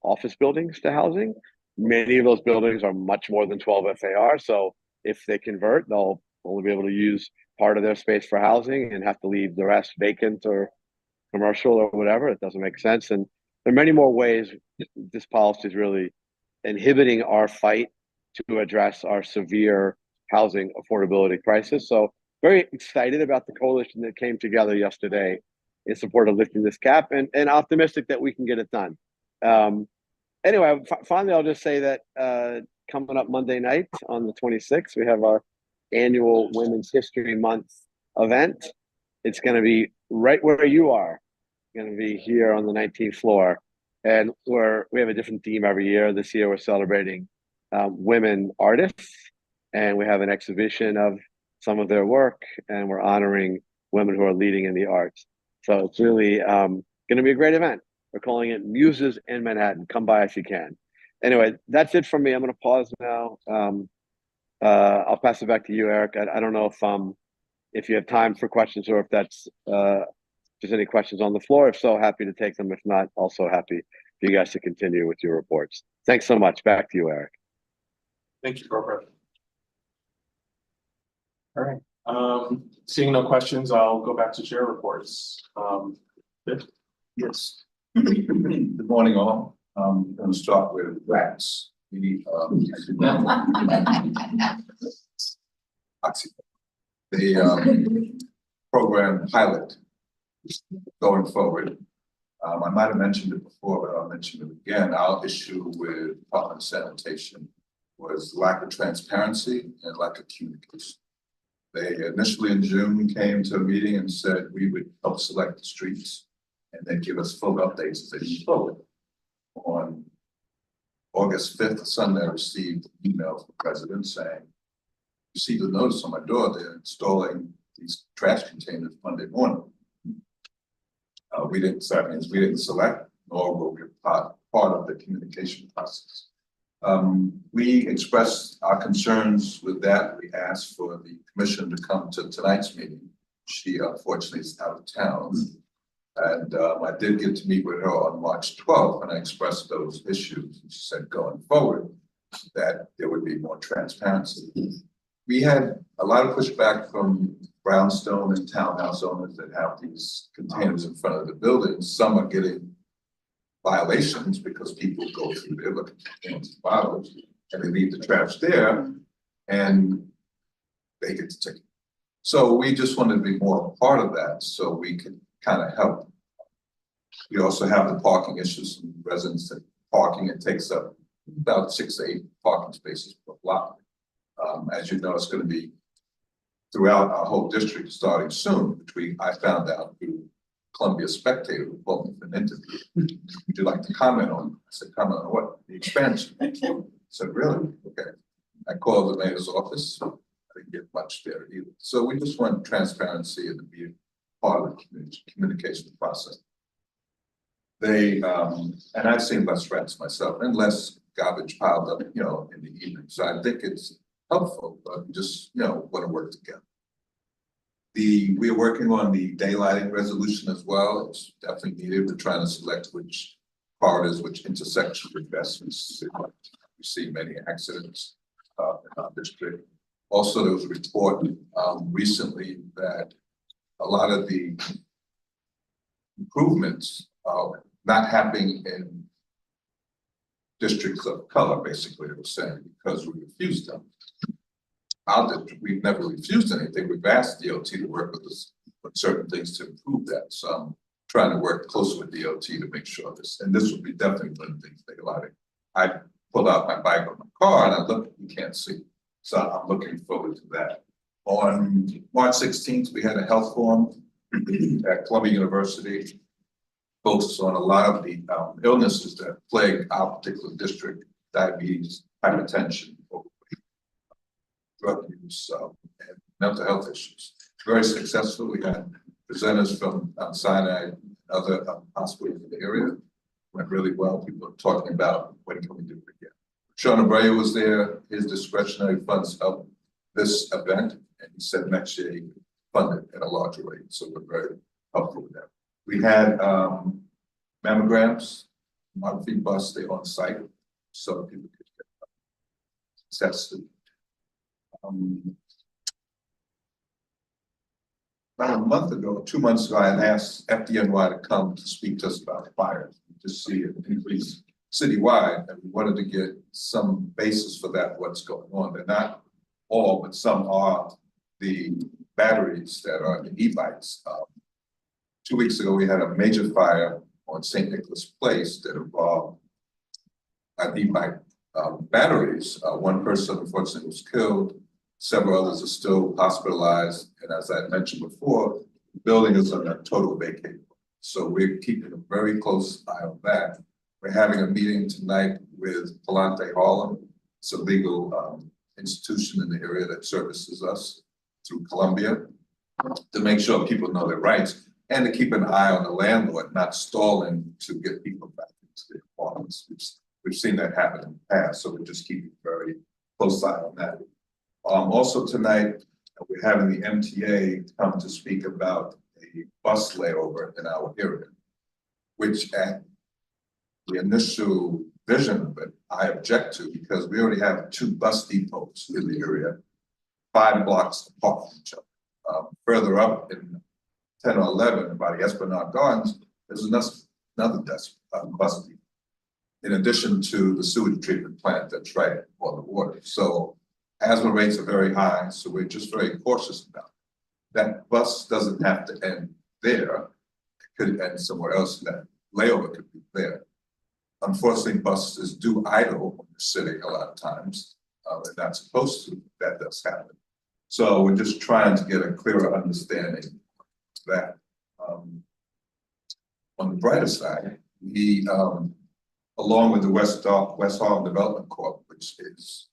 office buildings to housing. Many of those buildings are much more than 12 FAR. So if they convert, they'll only be able to use part of their space for housing and have to leave the rest vacant or commercial or whatever. It doesn't make sense. And there are many more ways this policy is really inhibiting our fight to address our severe housing affordability crisis. So very excited about the coalition that came together yesterday in support of lifting this cap and optimistic that we can get it done. Anyway, finally, I'll just say that coming up Monday night on the 26th, we have our annual Women's History Month event. It's going to be right where you are. Going to be here on the 19th floor. And we have a different theme every year. This year, we're celebrating women artists. And we have an exhibition of some of their work. And we're honoring women who are leading in the arts. So it's really going to be a great event. We're calling it Muses in Manhattan. Come by if you can. Anyway, that's it from me. I'm going to pause now. I'll pass it back to you, Eric. I don't know if you have time for questions or if that's if there's any questions on the floor. If so, happy to take them. If not, also happy for you guys to continue with your reports. Thanks so much. Back to you, Eric. Thank you, Borough President. All right. Seeing no questions, I'll go back to chair reports. Yes. Good morning, all. I'm going to start with rats. The program pilot going forward. I might have mentioned it before, but I'll mention it again. Our issue with Department of Sanitation was lack of transparency and lack of communication. They initially in June came to a meeting and said we would help select the streets and then give us full updates as they move forward. On August 5th, Sunday, I received an email from the president saying, received a notice on my door, they're installing these trash containers Monday morning. That means we didn't select, nor were we part of the communication process. We expressed our concerns with that. We asked for the commission to come to tonight's meeting. She unfortunately is out of town. And I did get to meet with her on March 12th and I expressed those issues. She said going forward that there would be more transparency. We had a lot of pushback from brownstone and townhouse owners that have these containers in front of the buildings. Some are getting violations because people go through there looking for empty bottles and they leave the trash there and they get the ticket. So we just wanted to be more a part of that so we could kind of help. We also have the parking issues from residents that parking, it takes up about 6 to 8 parking spaces per block. As you know, it's going to be throughout our whole district starting soon, which I found out through Columbia Spectator who called me for an interview. Would you like to comment on? I said, comment on what? The expansion. I said, really? Okay. I called the mayor's office. I didn't get much there either. So we just want transparency and to be part of the communication process. They, and I've seen less rats myself and less garbage piled up, you know, in the evening. So I think it's helpful, but just, you know, want to work together. We're working on the daylighting resolution as well. It's definitely needed. We're trying to select which corridors, which intersections are best. We see many accidents in our district. Also, there was a report recently that a lot of the improvements are not happening in districts of color, basically, it was saying, because we refused them. Our district, we've never refused anything. We've asked DOT to work with us on certain things to improve that. So I'm trying to work closely with DOT to make sure this, and this would be definitely one of the things they allowed it. I pull out my bike or my car and I look, you can't see. So I'm looking forward to that. On March 16th, we had a health forum at Columbia University, focused on a lot of the illnesses that plague our particular district: diabetes, hypertension, drug use, and mental health issues. Very successful. We had presenters from Sinai and other hospitals in the area. Went really well. People are talking about when can we do it again. Sean Abreu was there. His discretionary funds helped this event, and he said next year he would fund it at a larger rate. So we're very helpful with that. We had mammograms, monthly bus, they on site, so people could get tested. About a month ago, 2 months ago, I had asked FDNY to come to speak to us about fires, to see an increase citywide, and we wanted to get some basis for that, what's going on. They're not all, but some are the batteries that are the e-bikes. 2 weeks ago, we had a major fire on St. Nicholas Place that involved e-bike batteries. One person unfortunately was killed. Several others are still hospitalized. And as I mentioned before, the building is on a total vacate. So we're keeping a very close eye on that. We're having a meeting tonight with Palante Harlem. It's a legal institution in the area that services us through Columbia, to make sure people know their rights and to keep an eye on the landlord not stalling to get people back into their apartments. We've seen that happen in the past, so we're just keeping very close eye on that. Also tonight, we're having the MTA come to speak about a bus layover in our area, which at the initial vision of it, I object to, because we already have 2 bus depots in the area, 5 blocks apart from each other. Further up in 10 or 11 by the Esplanade Gardens, there's another bus depot, in addition to the sewage treatment plant that's right on the water. So asthma rates are very high, so we're just very cautious about it. That bus doesn't have to end there. It could end somewhere else. That layover could be there. Unfortunately, buses do idle in the city a lot of times. They're not supposed to. That does happen. So we're just trying to get a clearer understanding of that. On the brighter side, we, along with the West Harlem Development Corp., which is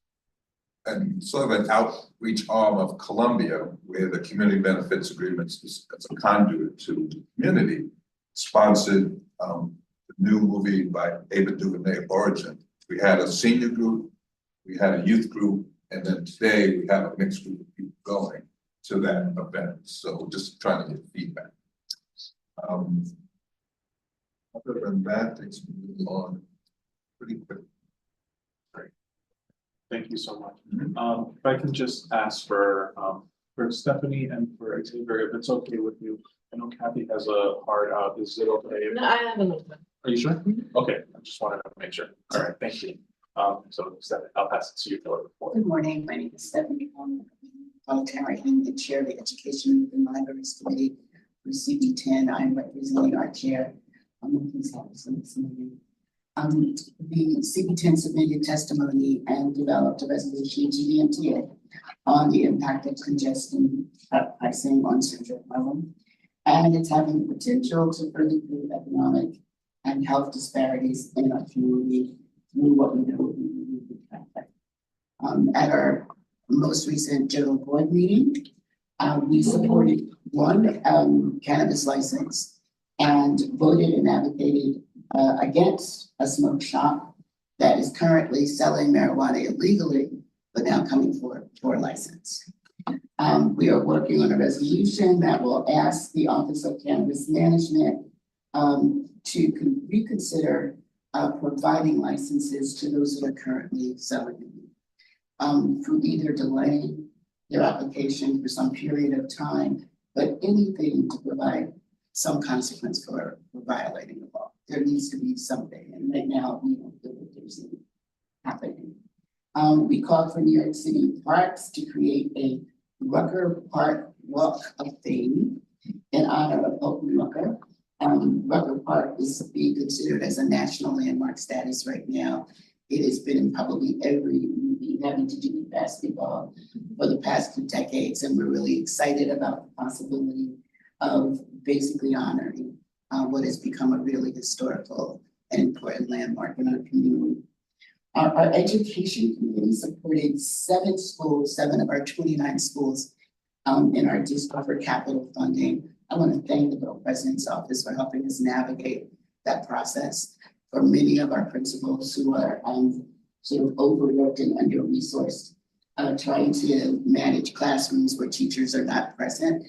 sort of an outreach arm of Columbia, where the community benefits agreements is as a conduit to the community, sponsored the new movie by Ava DuVernay, Origin. We had a senior group, we had a youth group, and then today we have a mixed group of people going to that event. So just trying to get feedback. Other than that, things moving on pretty quick. Great. Thank you so much. If I can just ask for Stephanie and for Xavier, if it's okay with you. I know Kathy has a hard out. Is it okay? No, I have another one. Are you sure? Okay, I just wanted to make sure. All right, thank you. So Stephanie, I'll pass it to you for the report. Good morning, my name is Stephanie Voluntary. I'm the chair of the Education and Libraries Committee for CB10. I'm representing our chair. The CB10 submitted testimony and developed a resolution to the MTA on the impact of congestion pricing on Central Harlem. And it's having the potential to further improve economic and health disparities in our community through what we know will be traffic. At our most recent general board meeting, we supported one cannabis license and voted and advocated against a smoke shop that is currently selling marijuana illegally, but now coming for a license. We are working on a resolution that will ask the Office of Cannabis Management to reconsider providing licenses to those that are currently selling them. For either delaying their application for some period of time, but anything to provide some consequence for violating the law. There needs to be something, and right now we don't feel that there's any happening. We called for New York City Parks to create a Rucker Park Walk of Fame in honor of Holton Rucker. Rucker Park is being considered as a national landmark status right now. It has been in probably every movie having to do with basketball for the past 2 decades, and we're really excited about the possibility of basically honoring what has become a really historical and important landmark in our community. Our education committee supported 7 schools, 7 of our 29 schools in our district for capital funding. I want to thank the Borough President's Office for helping us navigate that process. For many of our principals who are sort of overworked and under-resourced, trying to manage classrooms where teachers are not present.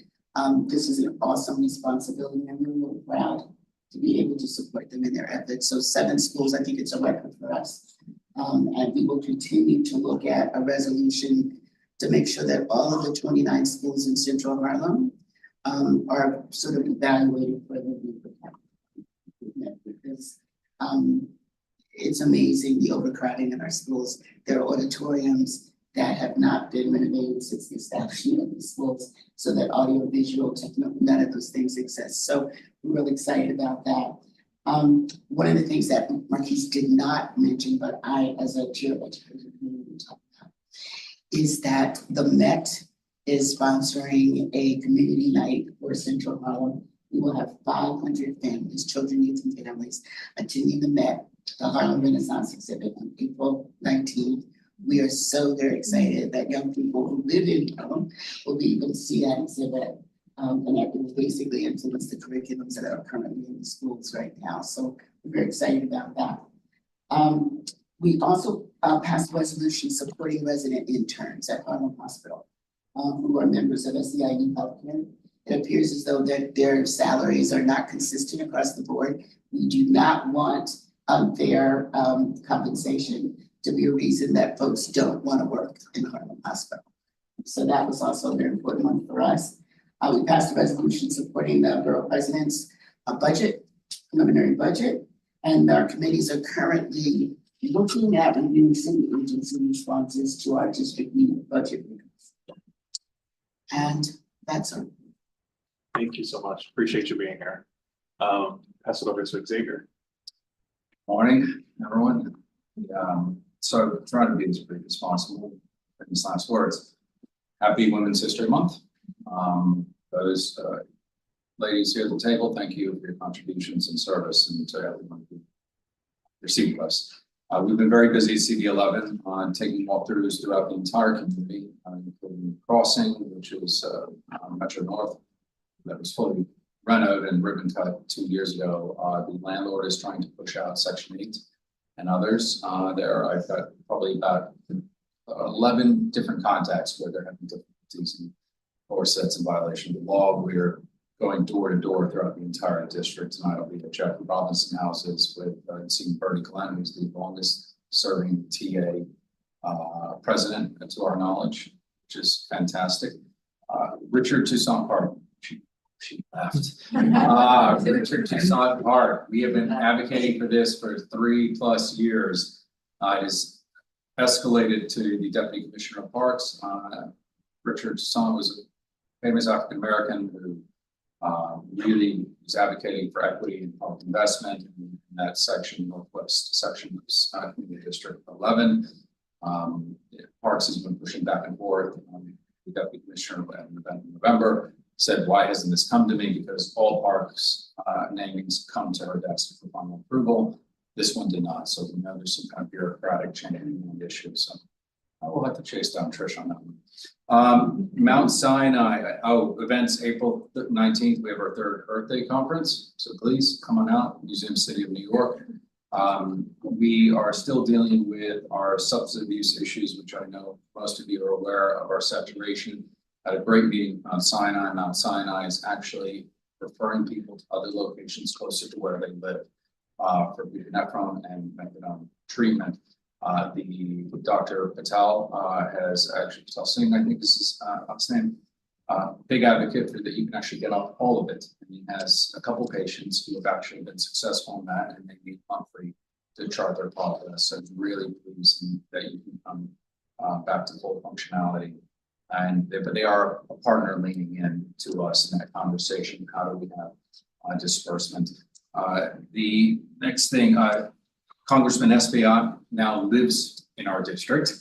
This is an awesome responsibility, and we're really proud to be able to support them in their efforts. So 7 schools, I think it's a record for us. And we will continue to look at a resolution to make sure that all of the 29 schools in Central Harlem are sort of evaluated for the need for capital, because it's amazing the overcrowding in our schools. There are auditoriums that have not been renovated since the establishment of the schools, so that audio-visual technology, none of those things exist. So we're really excited about that. One of the things that Marquise did not mention, but I, as a chair of education community, talk about, is that the Met is sponsoring a community night for Central Harlem. We will have 500 families, children, youth, and families attending the Met, the Harlem Renaissance exhibit on April 19th. We are so very excited that young people who live in Harlem will be able to see that exhibit. And that will basically influence the curriculums that are currently in the schools right now. So we're very excited about that. We also passed a resolution supporting resident interns at Harlem Hospital who are members of SEIU Healthcare. It appears as though that their salaries are not consistent across the board. We do not want unfair compensation to be a reason that folks don't want to work in Harlem Hospital. So that was also a very important one for us. We passed a resolution supporting the Borough President's preliminary budget, and our committees are currently looking at reviewing city agency responses to our district needed budget requests. And that's our. Thank you so much. Appreciate you being here. Pass it over to Xavier. Morning, everyone. So trying to be as brief as possible in these last words. Happy Women's History Month. Those ladies here at the table, thank you for your contributions and service, and to everyone who received us. We've been very busy at CB11 on taking walkthroughs throughout the entire community, including Crossing, which is Metro North, that was fully renovated and ribbon cut 2 years ago. The landlord is trying to push out Section 8 and others. I've got probably about 11 different contacts where they're having difficulties and or sets in violation of the law. We're going door to door throughout the entire district tonight. I'll be at Jeffrey Robinson houses with seeing Bertie Glenn, who's the longest serving TA president to our knowledge, which is fantastic. Richard Toussaint Park, she left. Richard Toussaint Park, we have been advocating for this for 3+ years. It is escalated to the Deputy Commissioner of Parks. Richard Toussaint was a famous African-American who really was advocating for equity and public investment in that section, northwest section of Community District 11. Parks has been pushing back and forth. The Deputy Commissioner in November said, why hasn't this come to me? Because all parks namings come to her desk for final approval. This one did not. So we know there's some kind of bureaucratic change in the issue. So I will have to chase down Trish on that one. Mount Sinai, events April 19th, we have our 3rd Earth Day conference. So please come on out, Museum City of New York. We are still dealing with our substance abuse issues, which I know most of you are aware of our saturation had a great meeting on Sinai. Mount Sinai is actually referring people to other locations closer to where they live for buprenorphine and methadone treatment. The Dr. Patel has actually, Patel Singh, I think this is his name, big advocate for that you can actually get off all of it. And he has a couple patients who have actually been successful in that, and they meet monthly to chart their progress. So it's really pleasing that you can come back to full functionality. But they are a partner leaning in to us in that conversation. How do we have disbursement? The next thing, Congressman Espaillat now lives in our district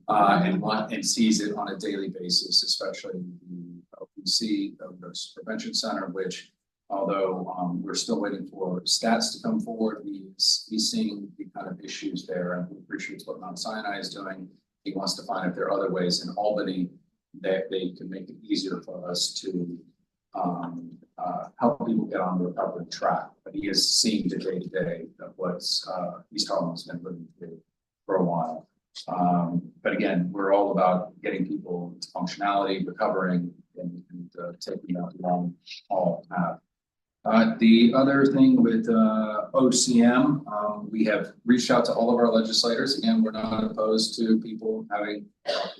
and sees it on a daily basis, especially the OPC, Overdose Prevention Center, which although we're still waiting for stats to come forward, he's seeing the kind of issues there and he appreciates what Mount Sinai is doing. He wants to find if there are other ways in Albany that they can make it easier for us to help people get on the recovery track. But he is seeing the day-to-day of what's East Harlem's been living through for a while. But again, we're all about getting people to functionality, recovering, and taking that long haul path. The other thing with OCM, we have reached out to all of our legislators. Again, we're not opposed to people having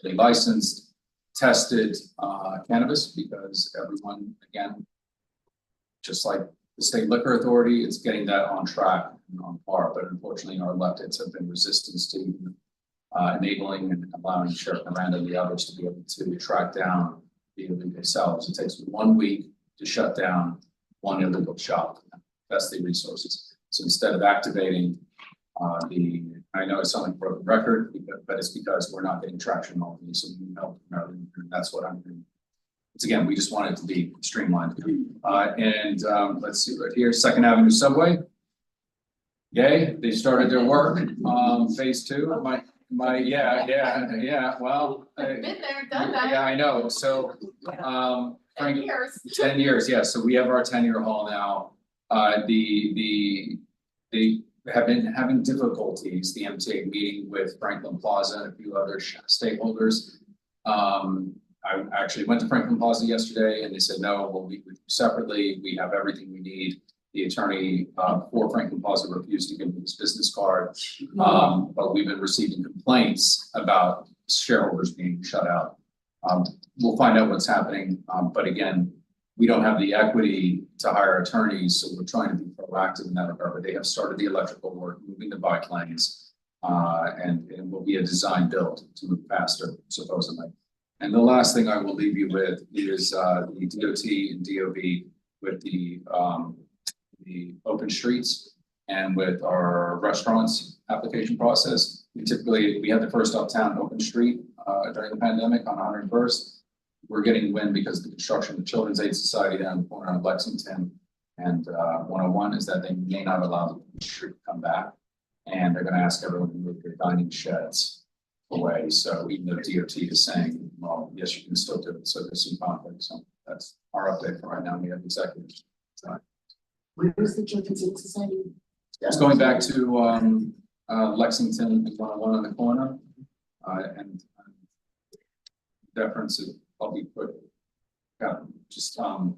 licensed, tested cannabis, because everyone, again, just like the state liquor authority, it's getting that on track and on par. But unfortunately, our electeds have been resistant to enabling and allowing Sheriff Miranda and the others to be able to track down the illegal sellers. It takes 1 week to shut down one illegal shop. That's the resources. So instead of activating I know it's on a broken record, but it's because we're not getting traction on these. So we need help. And that's what I'm doing. It's again, we just want it to be streamlined. Let's see right here, 2nd Avenue Subway. Yay, they started their work. Phase 2. Well, I've been there, done that. yeah, I know. So 10 years. 10 years, yeah. So we have our 10-year haul now. They have been having difficulties, the MTA, meeting with Franklin Plaza and a few other stakeholders. I actually went to Franklin Plaza yesterday and they said, no, we'll meet with you separately. We have everything we need. The attorney for Franklin Plaza refused to give me his business card. But we've been receiving complaints about shareholders being shut out. We'll find out what's happening. But again, we don't have the equity to hire attorneys, so we're trying to be proactive in that regard. But they have started the electrical work, moving the bike lanes, and it will be a design build to move faster, supposedly. And the last thing I will leave you with is the DOT and DOB with the open streets and with our restaurants application process. We had the first uptown open street during the pandemic on 101st. We're getting wind because of the construction of the Children's Aid Society down the corner of Lexington and 101 is that they may not allow the street to come back. And they're going to ask everyone to move their dining sheds away. So even though DOT is saying, well, yes, you can still do it. So there's some conflict. So that's our update for right now. We have executives. Where is the Children's Aid Society? It's going back to Lexington, 101 on the corner. And deference is I'll be quick. Yeah, just for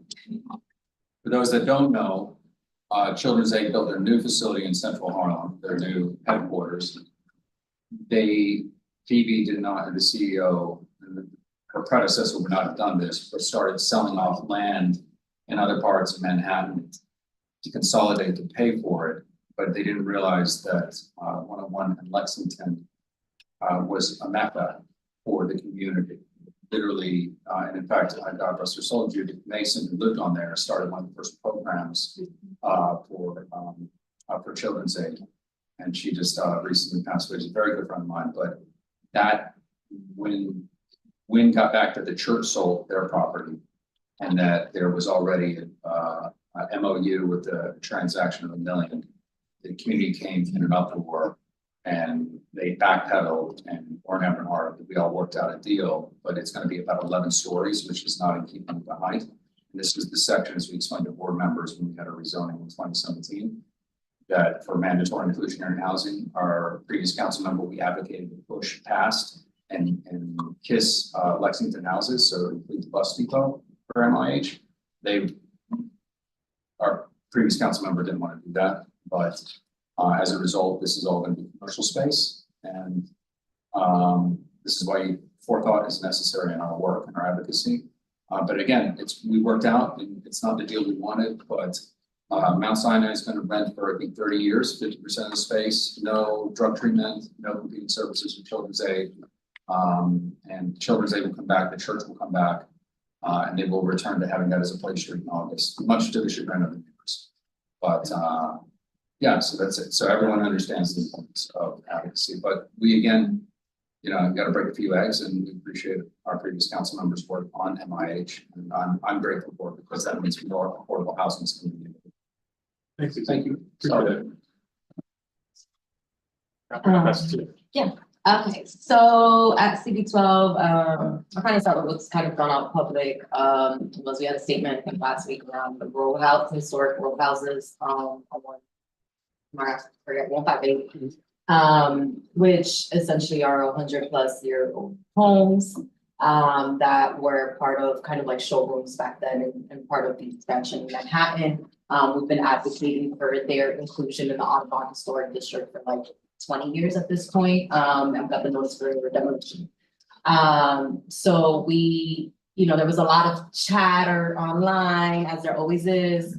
those that don't know, Children's Aid built their new facility in Central Harlem, their new headquarters. Phoebe did not, and the CEO, and her predecessor would not have done this, but started selling off land in other parts of Manhattan to consolidate to pay for it. But they didn't realize that 101 in Lexington was a mecca for the community. Literally, and in fact, God rest her soul, Judith Mason, who lived on there, started one of the first programs for Children's Aid. And she just recently passed away. She's a very good friend of mine. But that, when got back that the church sold their property and that there was already a MOU with the transaction of $1 million, the community came in an uproar and they backpedaled and weren't having hard. We all worked out a deal, but it's going to be about 11 stories, which is not in keeping with the height. And this was the section, as we explained to board members when we had a rezoning in 2017, that for mandatory inclusionary housing, our previous council member, we advocated to push past and KISS Lexington houses, so include the bus depot for MIH. Our previous council member didn't want to do that, but as a result, this is all going to be commercial space, and this is why forethought is necessary in our work and our advocacy. But again, we worked out, and it's not the deal we wanted, but Mount Sinai is going to rent for, I think, 30 years, 50% of the space, no drug treatment, no competing services for Children's Aid. And Children's Aid will come back, the church will come back, and they will return to having that as a play street in August, much to the chagrin of the neighbors. But yeah, so that's it. So everyone understands the importance of advocacy, but we again, got to break a few eggs, and we appreciate our previous council members' work on MIH, and I'm grateful for it because that means more affordable housing is coming in. Thank you. Sorry. Okay, so at CB12, I'll kind of start with what's kind of gone out public. Was we had a statement I think last week around the row house, historic row houses, on I forget 158, which essentially are 100+ year old homes that were part of kind of like showrooms back then and part of the expansion in Manhattan. We've been advocating for their inclusion in the Audubon Historic District for like 20 years at this point, and got the notice for demolition. So we, there was a lot of chatter online, as there always is,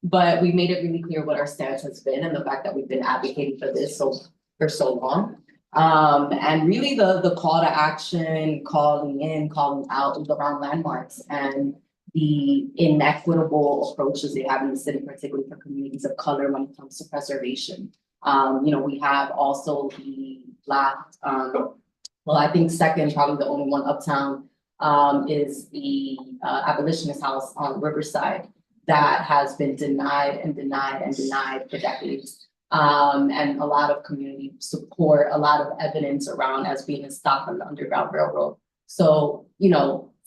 but we made it really clear what our stance has been and the fact that we've been advocating for this for so long. And really the call to action, calling out is around landmarks and the inequitable approaches they have in the city, particularly for communities of color when it comes to preservation. We have also the last, I think second, probably the only one uptown, is the abolitionist house on Riverside that has been denied for decades. And a lot of community support, a lot of evidence around as being a stop on the Underground Railroad. So,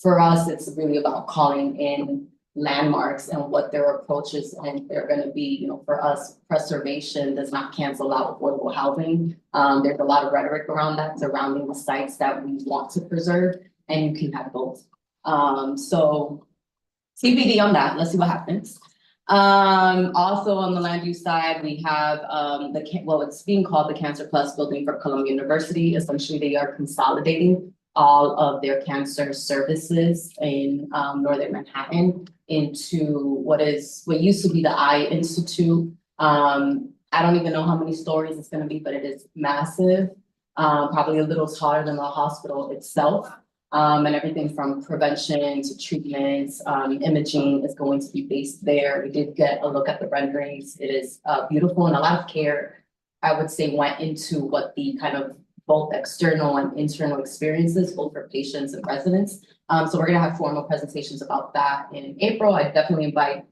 for us, it's really about calling in landmarks and what their approaches and they're going to be. For us, preservation does not cancel out affordable housing. There's a lot of rhetoric around that surrounding the sites that we want to preserve, and you can have both. So CBD on that, let's see what happens. Also on the land use side, we have it's being called the Cancer Plus building for Columbia University. Essentially, they are consolidating all of their cancer services in northern Manhattan into what used to be the Eye Institute. I don't even know how many stories it's going to be, but it is massive, probably a little taller than the hospital itself. And everything from prevention to treatments, imaging is going to be based there. We did get a look at the renderings. It is beautiful, and a lot of care, I would say, went into what the kind of both external and internal experiences, both for patients and residents. So we're gonna have formal presentations about that in April. I definitely invite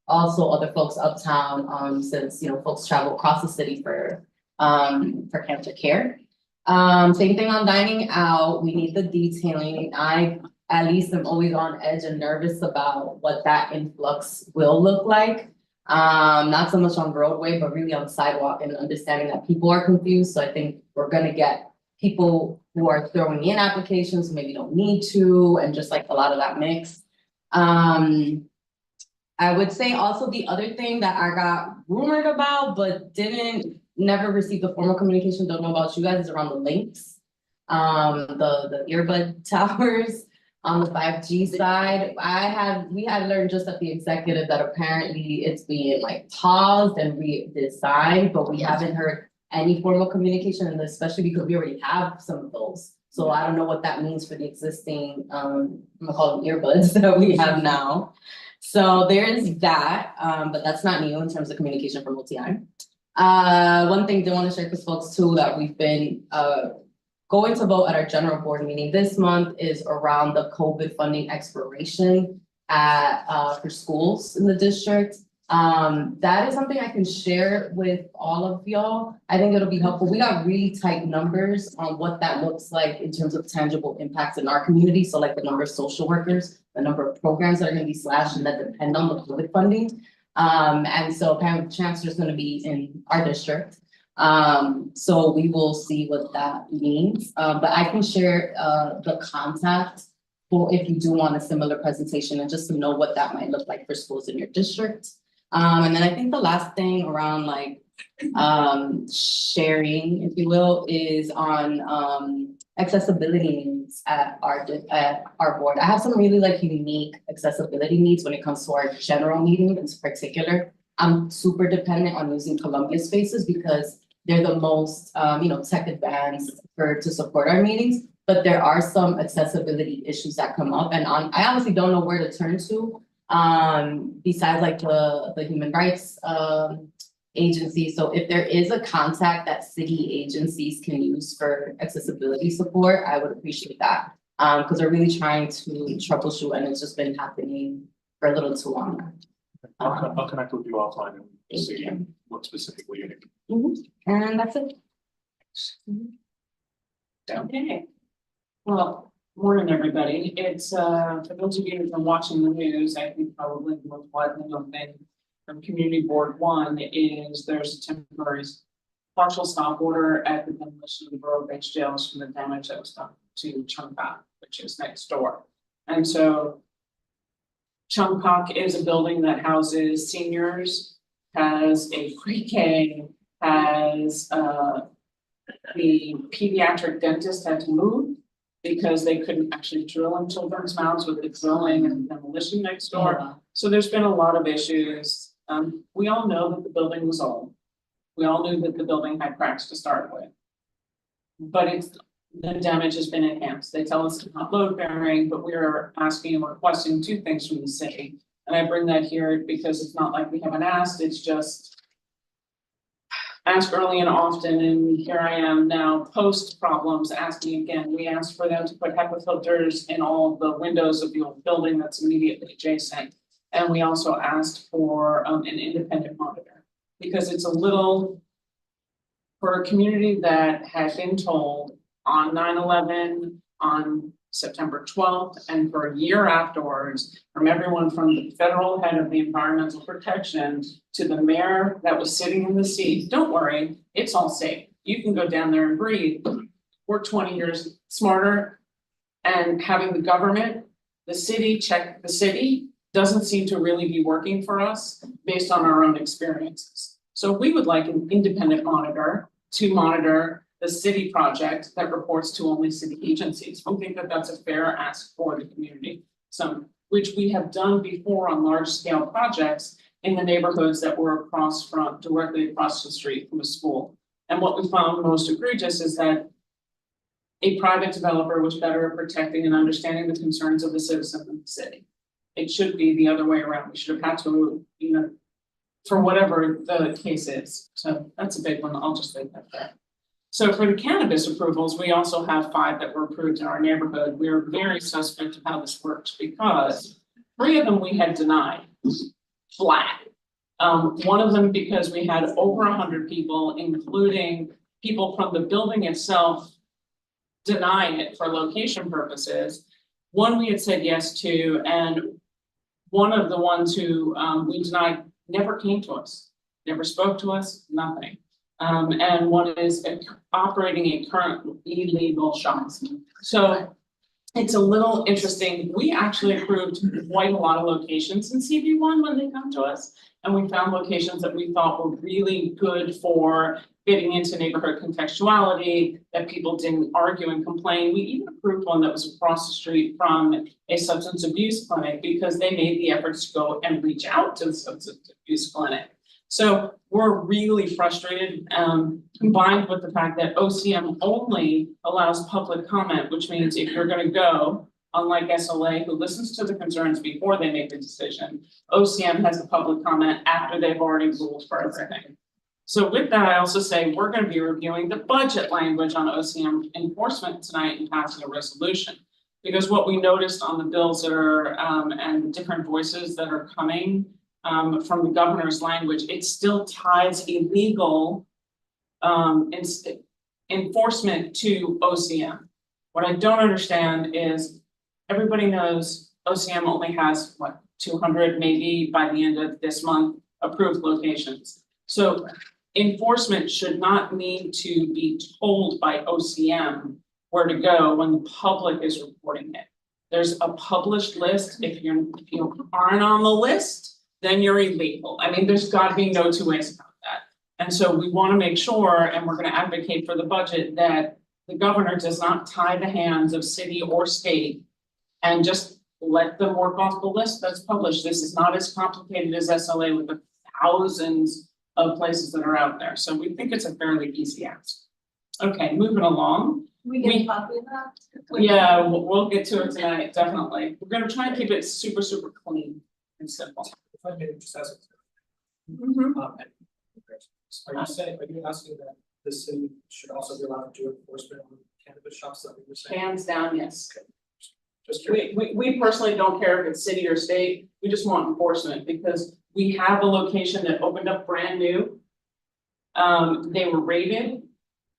also other folks uptown, since folks travel across the city for cancer care. Same thing on dining out. We need the detailing. I at least am always on edge and nervous about what that influx will look like. Not so much on Broadway, but really on the sidewalk, and understanding that people are confused. So I think we're gonna get people who are throwing in applications who maybe don't need to, and just like a lot of that mix. I would say also the other thing that I got rumored about, but never received the formal communication, don't know about you guys, is around the links. The earbud towers on the 5G side. We had learned just at the executive that apparently it's being like paused and redesigned, but we haven't heard any formal communication, and especially because we already have some of those. So I don't know what that means for the existing, I'm gonna call them earbuds that we have now. So there is that, but that's not new in terms of communication from OTI. One thing I want to share with folks too, that we've been going to vote at our general board meeting this month is around the COVID funding expiration for schools in the district. That is something I can share with all of y'all. I think it'll be helpful. We got really tight numbers on what that looks like in terms of tangible impacts in our community. So like the number of social workers, the number of programs that are going to be slashed and that depend on the COVID funding. And so Chancellor is going to be in our district. So we will see what that means, but I can share, the contact for if you do want a similar presentation and just to know what that might look like for schools in your district. And then I think the last thing around like, sharing, if you will, is on, accessibility needs at our board. I have some really like unique accessibility needs when it comes to our general meetings in particular. I'm super dependent on using Columbia spaces because they're the most, tech advanced to support our meetings. But there are some accessibility issues that come up and I honestly don't know where to turn to. Besides like the human rights, agency. So if there is a contact that city agencies can use for accessibility support, I would appreciate that. Because they're really trying to troubleshoot and it's just been happening for a little too long. I'll connect with you offline and see what specifically you need. And that's it. Okay. Well, morning, everybody. It's, for those of you who've been watching the news, I think probably the most widely known thing from Community Board 1 is there's a temporary partial stop order at the demolition of the Borough-based jails from the damage that was done to Chungpok, which is next door. And so Chungpok is a building that houses seniors, has a pre-K, has the pediatric dentist had to move because they couldn't actually drill in children's mouths with the drilling and demolition next door. So there's been a lot of issues. We all know that the building was old. We all knew that the building had cracks to start with. But the damage has been enhanced. They tell us it's not load bearing, but we're asking and requesting two things from the city. And I bring that here because it's not like we haven't asked, it's just ask early and often, and here I am now post problems asking again. We asked for them to put HEPA filters in all of the windows of the old building that's immediately adjacent. And we also asked for an independent monitor because it's a little, for a community that had been told on 9/11, on September 12th, and for a year afterwards, from everyone from the federal head of the environmental protection to the mayor that was sitting in the seat, don't worry, it's all safe. You can go down there and breathe. We're 20 years smarter, and having the government, the city check the city doesn't seem to really be working for us based on our own experiences. So we would like an independent monitor to monitor the city project that reports to only city agencies. We think that that's a fair ask for the community. So, which we have done before on large scale projects in the neighborhoods that were directly across the street from a school. And what we found most egregious is that a private developer was better at protecting and understanding the concerns of the citizens of the city. It should be the other way around. We should have had to, for whatever the case is. So that's a big one. I'll just leave that there. So for the cannabis approvals, we also have 5 that were approved in our neighborhood. We are very suspect of how this works because 3 of them we had denied flat. One of them because we had over 100 people, including people from the building itself, denying it for location purposes. One we had said yes to, and one of the ones who we denied never came to us, never spoke to us, nothing. And one is operating a current illegal shop. So it's a little interesting. We actually approved quite a lot of locations in CB1 when they come to us. And we found locations that we thought were really good for fitting into neighborhood contextuality, that people didn't argue and complain. We even approved one that was across the street from a substance abuse clinic because they made the efforts to go and reach out to the substance abuse clinic. So we're really frustrated, combined with the fact that OCM only allows public comment, which means if you're gonna go, unlike SLA, who listens to the concerns before they make the decision, OCM has a public comment after they've already ruled for everything. So with that, I also say we're gonna be reviewing the budget language on OCM enforcement tonight and passing a resolution. Because what we noticed on the bills that are, and different voices that are coming from the governor's language, it still ties illegal enforcement to OCM. What I don't understand is everybody knows OCM only has what, 200 maybe by the end of this month approved locations. So enforcement should not need to be told by OCM where to go when the public is reporting it. There's a published list. If you aren't on the list, then you're illegal. I mean, there's got to be no two ways about that. And so we want to make sure, and we're going to advocate for the budget, that the governor does not tie the hands of city or state and just let them work off the list that's published. This is not as complicated as SLA with the thousands of places that are out there. So we think it's a fairly easy ask. Okay, moving along. We get a copy of that? Yeah, we'll get to it tonight, definitely. We're gonna try and keep it super, super clean and simple. If I may just ask. Mhm. Are you saying, are you asking that the city should also be allowed to do enforcement on cannabis shops that we were saying? Hands down, yes. Just curious. We personally don't care if it's city or state, we just want enforcement because we have a location that opened up brand new. They were raided,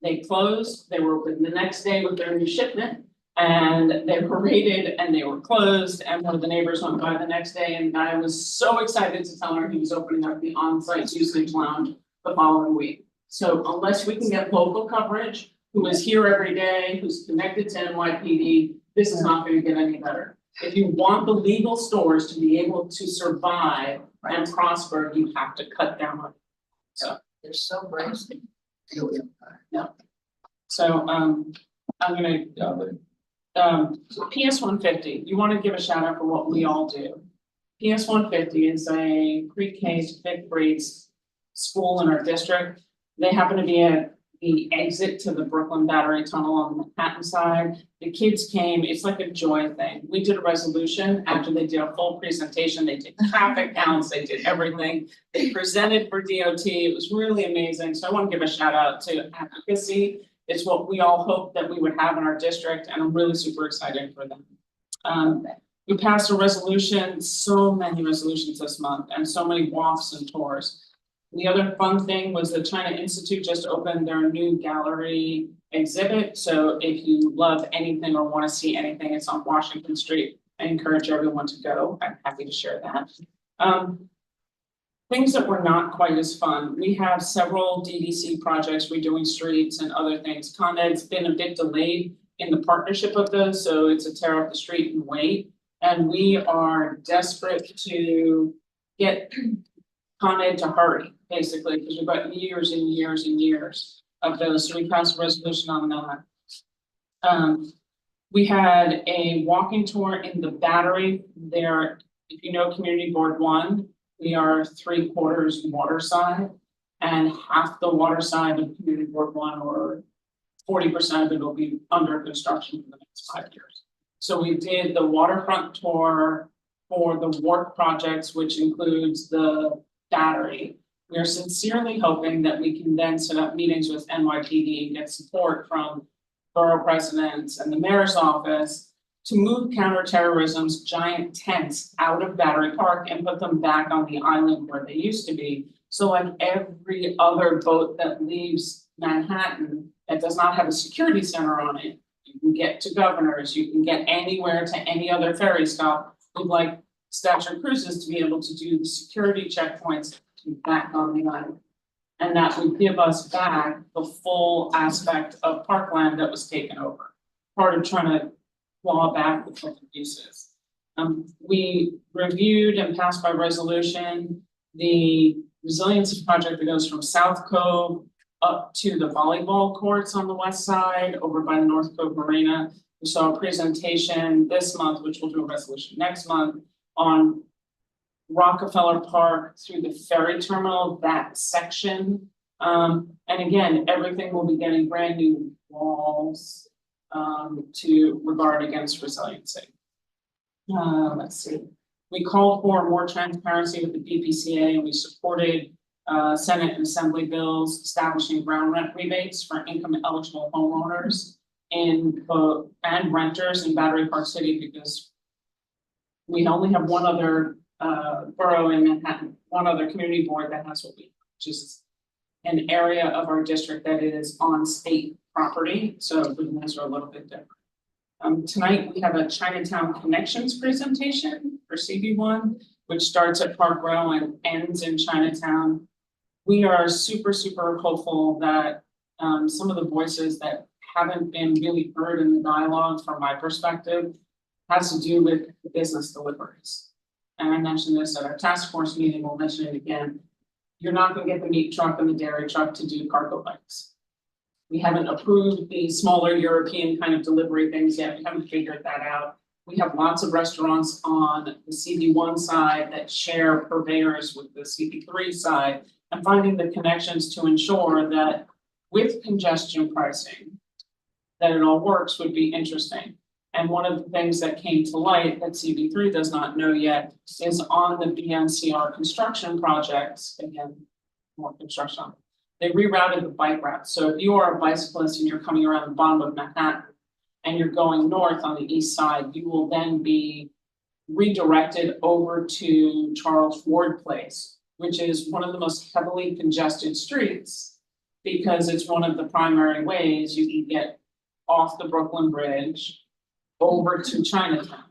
they closed, they were open the next day with their new shipment. And they were raided and they were closed, and one of the neighbors went by the next day and I was so excited to tell her he was opening up the on-site usage lounge the following week. So unless we can get local coverage, who is here every day, who's connected to NYPD, this is not gonna get any better. If you want the legal stores to be able to survive and prosper, you have to cut down on it. So They're so brave. So I'm gonna PS 150, you wanna give a shout out for what we all do. PS 150 is a pre-K to fifth grade school in our district. They happen to be at the exit to the Brooklyn Battery Tunnel on the Manhattan side. The kids came, it's like a joy thing. We did a resolution after they did a full presentation. They did traffic counts, they did everything. They presented for DOT. It was really amazing. So I want to give a shout out to advocacy. It's what we all hoped that we would have in our district, and I'm really super excited for them. We passed a resolution, so many resolutions this month, and so many walks and tours. The other fun thing was the China Institute just opened their new gallery exhibit. So if you love anything or want to see anything, it's on Washington Street. I encourage everyone to go. I'm happy to share that. Things that were not quite as fun. We have several DDC projects, redoing streets and other things. Con Ed's been a bit delayed in the partnership of those, so it's a tear up the street and wait. And we are desperate to get Con Ed to hurry, basically, because we've got years and years and years of those. So we passed a resolution on that. We had a walking tour in the Battery there. If you know Community Board 1, we are 3/4 water side, and half the water side of Community Board 1, or 40% of it, will be under construction for the next 5 years. So we did the waterfront tour for the WARP projects, which includes the Battery. We are sincerely hoping that we can then set up meetings with NYPD and get support from borough presidents and the mayor's office to move counterterrorism's giant tents out of Battery Park and put them back on the island where they used to be. So like every other boat that leaves Manhattan that does not have a security center on it, you can get to Governor's, you can get anywhere to any other ferry stop. We'd like Statue Cruises to be able to do the security checkpoints back on the island. And that would give us back the full aspect of parkland that was taken over. Part of trying to claw back the public uses. We reviewed and passed by resolution the resiliency project that goes from South Cove up to the volleyball courts on the west side over by the North Cove Marina. We saw a presentation this month, which we'll do a resolution next month, on Rockefeller Park through the ferry terminal, that section. And again, everything will be getting brand new walls to regard against resiliency. Let's see. We called for more transparency with the BPCA, and we supported Senate and Assembly bills establishing ground rent rebates for income eligible homeowners and renters in Battery Park City, because we only have one other borough in Manhattan, one other community board that has what we, which is an area of our district that is on state property. So the rules are a little bit different. Tonight we have a Chinatown Connections presentation for CB1, which starts at Park Row and ends in Chinatown. we are super, super hopeful that some of the voices that haven't been really heard in the dialogue from my perspective has to do with the business deliveries. And I mentioned this at our task force meeting, we'll mention it again. You're not gonna get the meat truck and the dairy truck to do cargo bikes. We haven't approved the smaller European kind of delivery things yet, we haven't figured that out. We have lots of restaurants on the CB1 side that share purveyors with the CB3 side, and finding the connections to ensure that with congestion pricing, that it all works would be interesting. And one of the things that came to light that CB3 does not know yet is on the BNCR construction projects, again, more construction. They rerouted the bike route. So if you are a bicyclist and you're coming around the bottom of Manhattan and you're going north on the east side, you will then be redirected over to Charles Ward Place, which is one of the most heavily congested streets because it's one of the primary ways you can get off the Brooklyn Bridge over to Chinatown.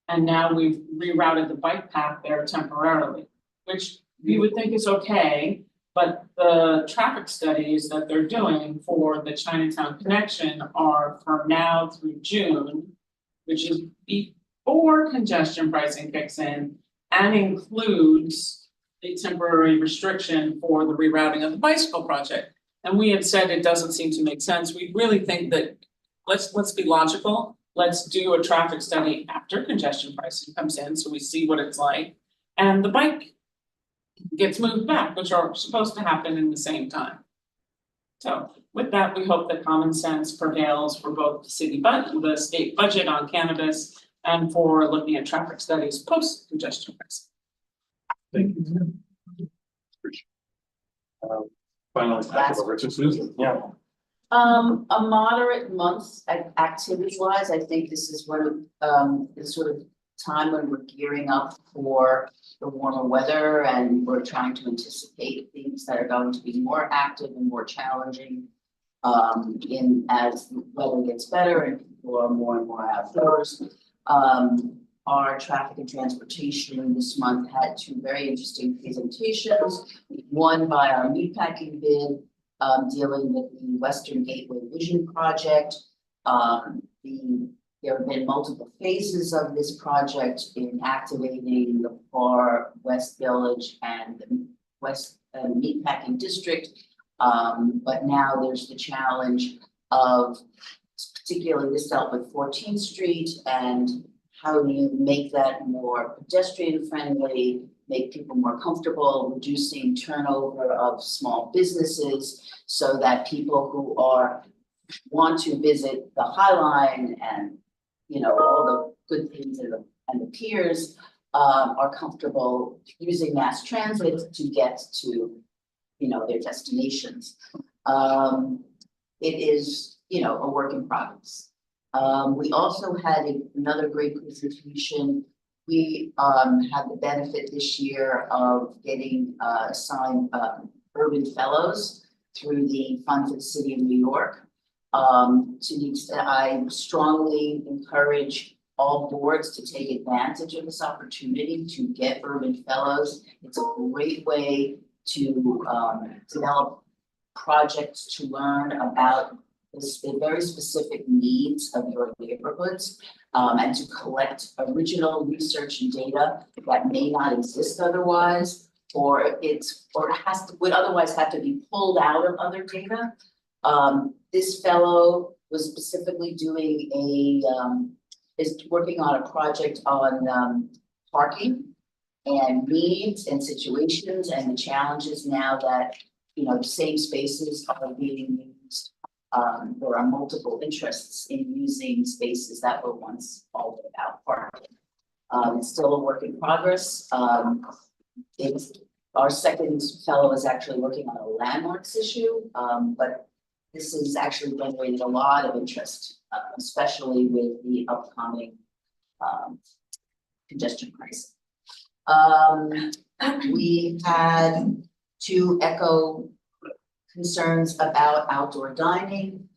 And now we've rerouted the bike path there temporarily, which we would think is okay, but the traffic studies that they're doing for the Chinatown connection are from now through June, which is before congestion pricing kicks in and includes the temporary restriction for the rerouting of the bicycle project. And we had said it doesn't seem to make sense. We really think that let's be logical. Let's do a traffic study after congestion pricing comes in, so we see what it's like. And the bike gets moved back, which are supposed to happen in the same time. So with that, we hope that common sense prevails for both the the state budget on cannabis and for looking at traffic studies post congestion pricing. Thank you. Finally, pass it over to Susan. Yeah. A moderate month activity wise, I think this is one of the sort of time when we're gearing up for the warmer weather and we're trying to anticipate things that are going to be more active and more challenging in as the weather gets better and people are more and more outdoors. Our traffic and transportation this month had two very interesting presentations. One by our meatpacking bid dealing with the Western Gateway Vision Project. There have been multiple phases of this project in activating the Far West Village and the West Meatpacking District. But now there's the challenge of, particularly this dealt with 14th Street, and how do you make that more pedestrian friendly, make people more comfortable, reducing turnover of small businesses so that people who want to visit the High Line and all the good things and the piers are comfortable using mass transit to get to their destinations. It is a work in progress. We also had another great presentation. We had the benefit this year of getting assigned urban fellows through the Fund for the City of New York. To the extent I strongly encourage all boards to take advantage of this opportunity to get urban fellows. It's a great way to develop projects to learn about the very specific needs of your neighborhoods, and to collect original research and data that may not exist otherwise, or would otherwise have to be pulled out of other data. This fellow was specifically is working on a project on parking and needs and situations and the challenges now that the same spaces are being used. There are multiple interests in using spaces that were once all about parking. It's still a work in progress. Our second fellow is actually working on a landmarks issue, but this has actually generated a lot of interest, especially with the upcoming congestion pricing. We had two echo concerns about outdoor dining.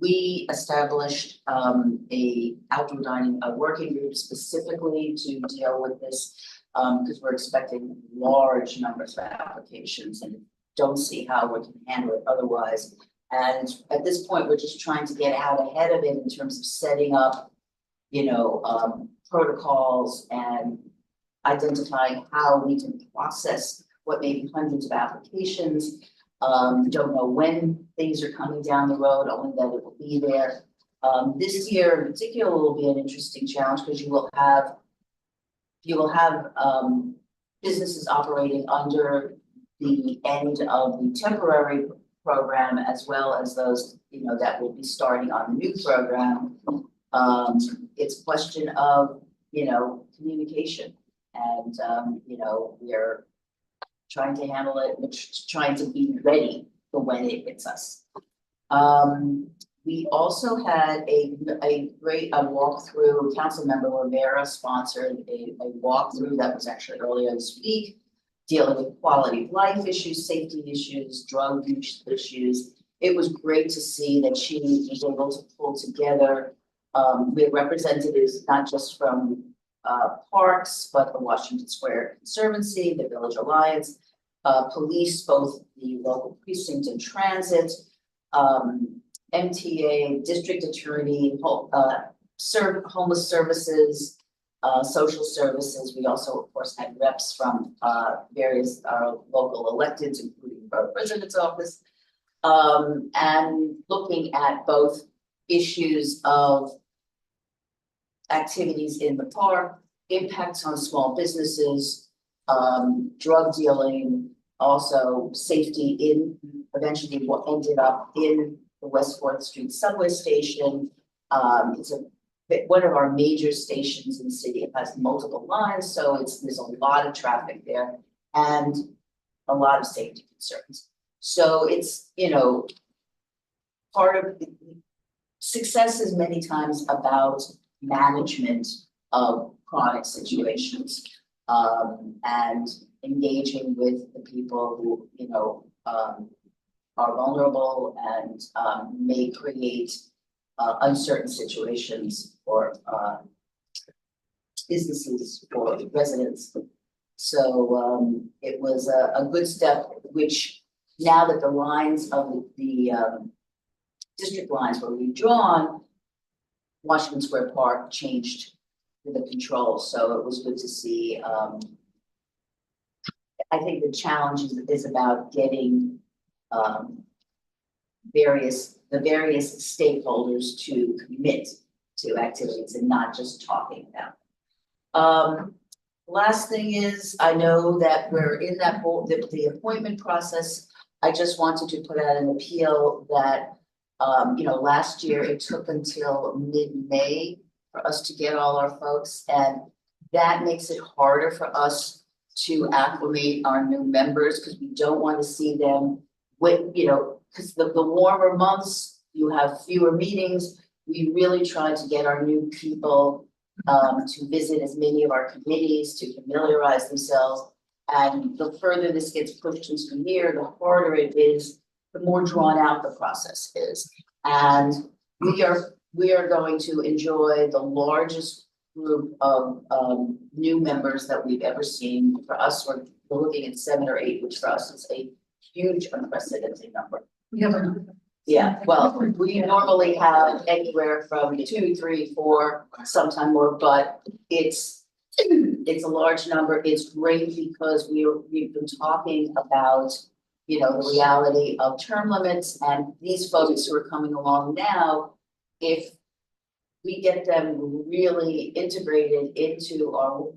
We established a outdoor dining working group specifically to deal with this because we're expecting large numbers of applications and don't see how we can handle it otherwise. And at this point, we're just trying to get out ahead of it in terms of setting up, protocols and identifying how we can process what may be hundreds of applications. Don't know when things are coming down the road, only that it will be there. This year in particular will be an interesting challenge because you will have businesses operating under the end of the temporary program as well as those, that will be starting on the new program. It's a question of, communication and, we're trying to handle it, trying to be ready for when it hits us. We also had a great walkthrough. Councilmember Rivera sponsored a walkthrough that was actually earlier this week, dealing with quality of life issues, safety issues, drug use issues. It was great to see that she was able to pull together with representatives not just from parks, but the Washington Square Conservancy, the Village Alliance, police, both the local precinct and transit, MTA, district attorney, homeless services, social services. We also, of course, had reps from various local electeds, including the president's office, and looking at both issues of activities in the park, impacts on small businesses, drug dealing, also safety in eventually what ended up in the West 4th Street subway station. It's one of our major stations in the city. It has multiple lines, so there's a lot of traffic there and a lot of safety concerns. So it's, part of success is many times about management of chronic situations, and engaging with the people who, are vulnerable and may create uncertain situations for businesses or residents. So it was a good step, which now that the lines of the district lines were redrawn, Washington Square Park changed the control. So it was good to see. I think the challenge is about getting various stakeholders to commit to activities and not just talking about. Last thing is, I know that we're in that the appointment process. I just wanted to put out an appeal that, last year it took until mid-May for us to get all our folks, and that makes it harder for us to acclimate our new members because we don't want to see them with, because the warmer months, you have fewer meetings. We really try to get our new people to visit as many of our committees, to familiarize themselves. And the further this gets pushed into the year, the harder it is, the more drawn out the process is. And we are going to enjoy the largest group of new members that we've ever seen. For us, we're looking at 7 or 8, which for us is a huge unprecedented number. Yeah, well, we normally have anywhere from 2, 3, 4, sometime more, but it's a large number. It's great because we've been talking about, the reality of term limits, and these folks who are coming along now, if we get them really integrated into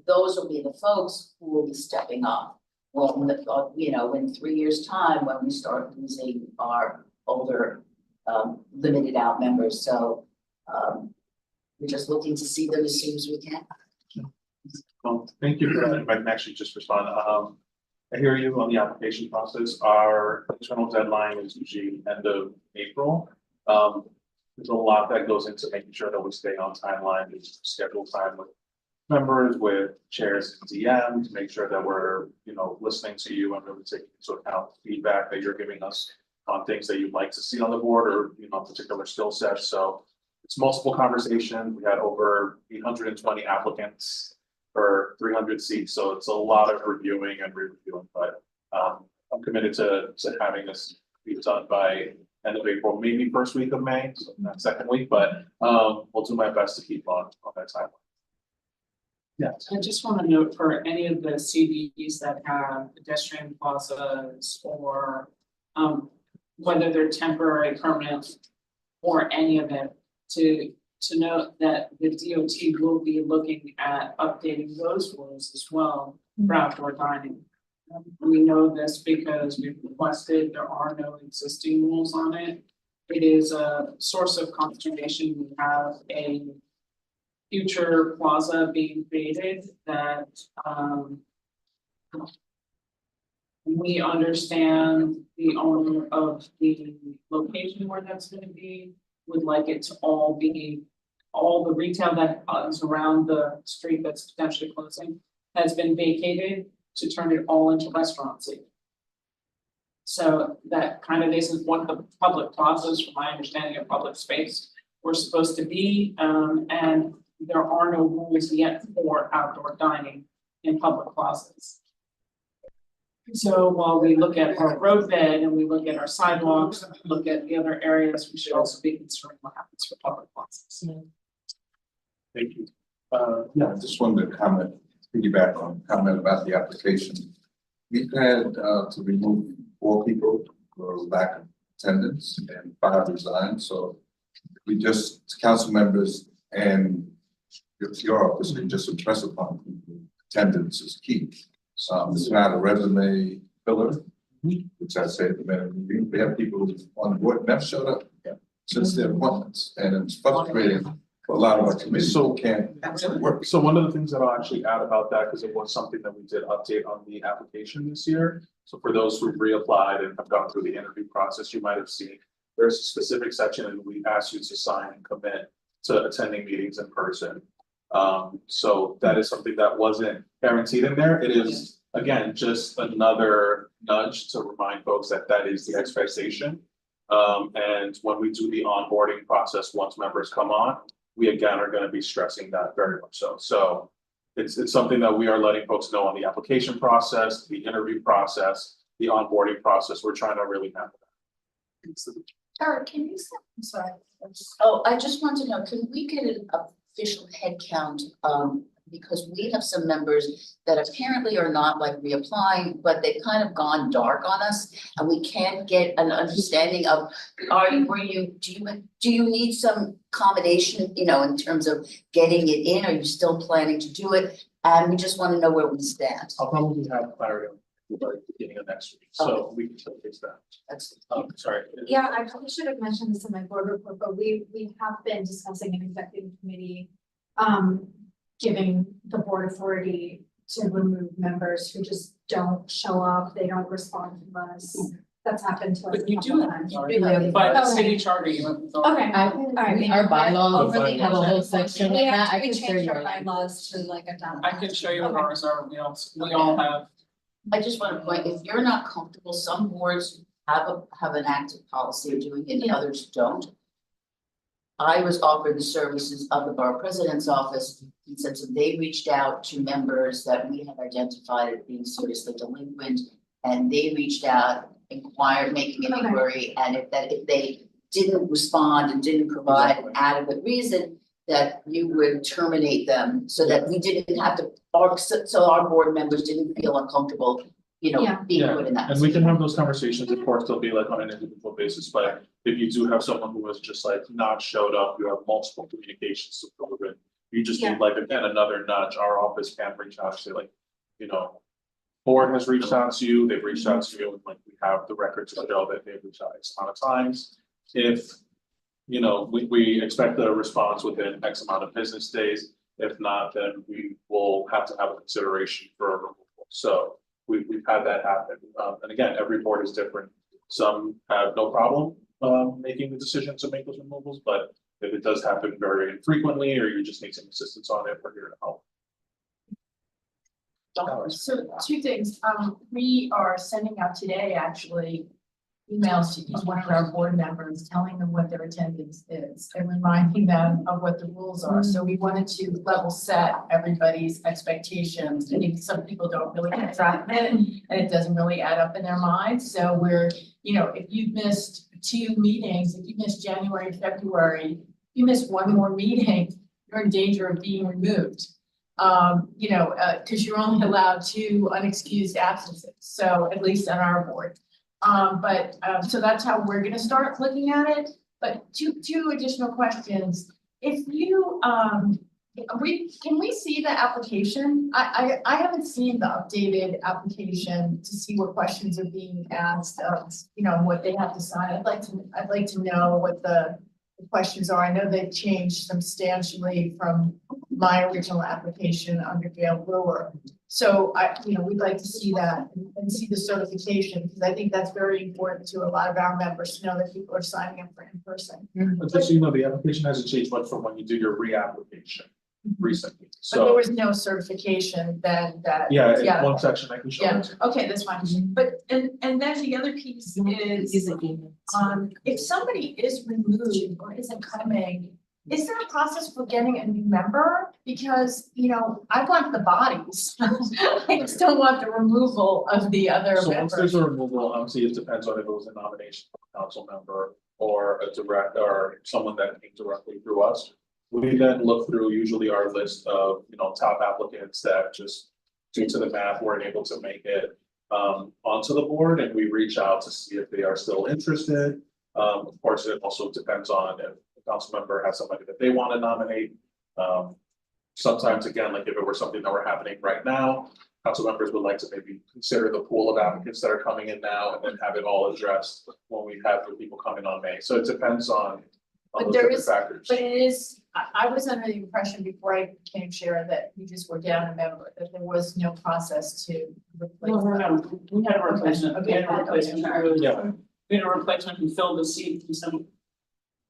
those will be the folks who will be stepping up when in 3 years' time, when we start losing our older limited out members. So we're just looking to see them as soon as we can. Well, thank you for that. If I can actually just respond. I hear you on the application process. Our internal deadline is usually end of April. There's a lot that goes into making sure that we stay on timeline. There's schedule time with members, with chairs and DM to make sure that we're, listening to you and really taking into account feedback that you're giving us on things that you'd like to see on the board or, particular skill sets. So it's multiple conversations. We had over 820 applicants. for 300 seats, so it's a lot of reviewing and re-reviewing, but I'm committed to having this be done by end of April, maybe first week of May, so not second week, but we'll do my best to keep on that timeline. Yes. I just want to note for any of the CDs that have pedestrian plazas or whether they're temporary, permanent, or any of it, to note that the DOT will be looking at updating those rules as well for outdoor dining. We know this because we've requested, there are no existing rules on it. It is a source of consternation. We have a future plaza being created that we understand the owner of the location where that's gonna be would like it to all be, all the retail that is around the street that's potentially closing has been vacated to turn it all into restaurants. So that kind of isn't what the public plazas, from my understanding of public space, were supposed to be, and there are no rules yet for outdoor dining in public plazas. So while we look at our roadbed and we look at our sidewalks, and we look at the other areas, we should also be concerned what happens for public plazas. Thank you. Yeah, I just wanted to piggyback on comment about the application. We've had to remove 4 people for lack of attendance and 5 resigned, so we just, council members and your office can just impress upon people, attendance is key. It's not a resume filler, which I say at the minute, we have people on the board never showed up since their appointments, and it's frustrating for a lot of our committees, so can't work. So one of the things that I'll actually add about that, because it was something that we did update on the application this year. So for those who reapplied and have gone through the interview process, you might have seen there's a specific section and we asked you to sign and commit to attending meetings in person. So that is something that wasn't guaranteed in there. It is, again, just another nudge to remind folks that that is the expectation. And when we do the onboarding process, once members come on, we again are going to be stressing that very much so. So it's something that we are letting folks know on the application process, the interview process, the onboarding process. We're trying to really handle that. Eric, can you say, I'm sorry. Oh, I just want to know, can we get an official head count? Because we have some members that apparently are not like reapplying, but they've kind of gone dark on us. And we can't get an understanding of, do you need some accommodation, you know, in terms of getting it in? Are you still planning to do it? And we just want to know where we stand. I'll probably have clarity on by the beginning of next week, so we can showcase that. That's Sorry. Yeah, I probably should have mentioned this in my board report, but we have been discussing an executive committee, giving the board authority to remove members who just don't show up, they don't respond to us. That's happened to us. But you do have times. authority, by city charter, you have authority. Okay, alright. Our bylaws Okay. have a whole section like that. I We can share changed your our bylaws to like adopt. I can show you what ours are, we all have. I just want to point, if you're not comfortable, some boards have an active policy of doing it, and others don't. I was offered the services of the borough president's office, and since they reached out to members that we had identified as being seriously delinquent, and they reached out, inquired, making an inquiry, and if they didn't respond and didn't provide an adequate reason, that you would terminate them, so that we didn't have to, so our board members didn't feel uncomfortable, you know, being put in that. And we can have those conversations, of course, they'll be like on an individual basis, but if you do have someone who has just like not showed up, you have multiple communications to prove it. You just need like, again, another nudge, our office can reach out to say like, you know, board has reached out to you, they've reached out to you, and like we have the record to show that they've reached out X amount of times. If, you know, we expect a response within X amount of business days, if not, then we will have to have a consideration for a removal. So we've had that happen, and again, every board is different. Some have no problem making the decision to make those removals, but if it does happen very infrequently, or you just need some assistance on it, we're here to help. So 2 things, we are sending out today, actually, emails to each one of our board members, telling them what their attendance is and reminding them of what the rules are. So we wanted to level set everybody's expectations. I think some people don't really get track of it and it doesn't really add up in their minds. So we're, you know, if you've missed 2 meetings, if you missed January, February, you miss one more meeting, you're in danger of being removed. You know, because you're only allowed 2 unexcused absences. So at least on our board. So that's how we're gonna start looking at it, but two additional questions. If you, can we see the application? I haven't seen the updated application to see what questions are being asked, you know, what they have to sign. I'd like to know what the questions are. I know they've changed substantially from my original application under Gail Brewer. So you know, we'd like to see that and see the certification, because I think that's very important to a lot of our members to know that people are signing up for in-person. But just so you know, the application hasn't changed much from when you did your reapplication recently, But there so. was no certification then that. Yeah, in one section I can show Yeah, it. okay, that's fine. But, and then the other piece is, if somebody is removed or isn't coming, is there a process for getting a new member? Because, you know, I want the bodies. I just don't want the removal of the other So once there's members. a removal, obviously it depends on if it was a nomination from a council member or a direct, or someone that came directly through us. We then look through usually our list of, you know, top applicants that just due to the math weren't able to make it onto the board, and we reach out to see if they are still interested. Of course, it also depends on if the council member has somebody that they want to nominate. Sometimes, again, like if it were something that were happening right now, council members would like to maybe consider the pool of applicants that are coming in now and then have it all addressed when we have the people coming on May. So it depends on But those there different is- factors. But it is, I was under the impression before I became chair that we just were down a member, that there was no process to replace. No, we had a replacement, we had a replacement, Yeah. we had a replacement who filled the seat from some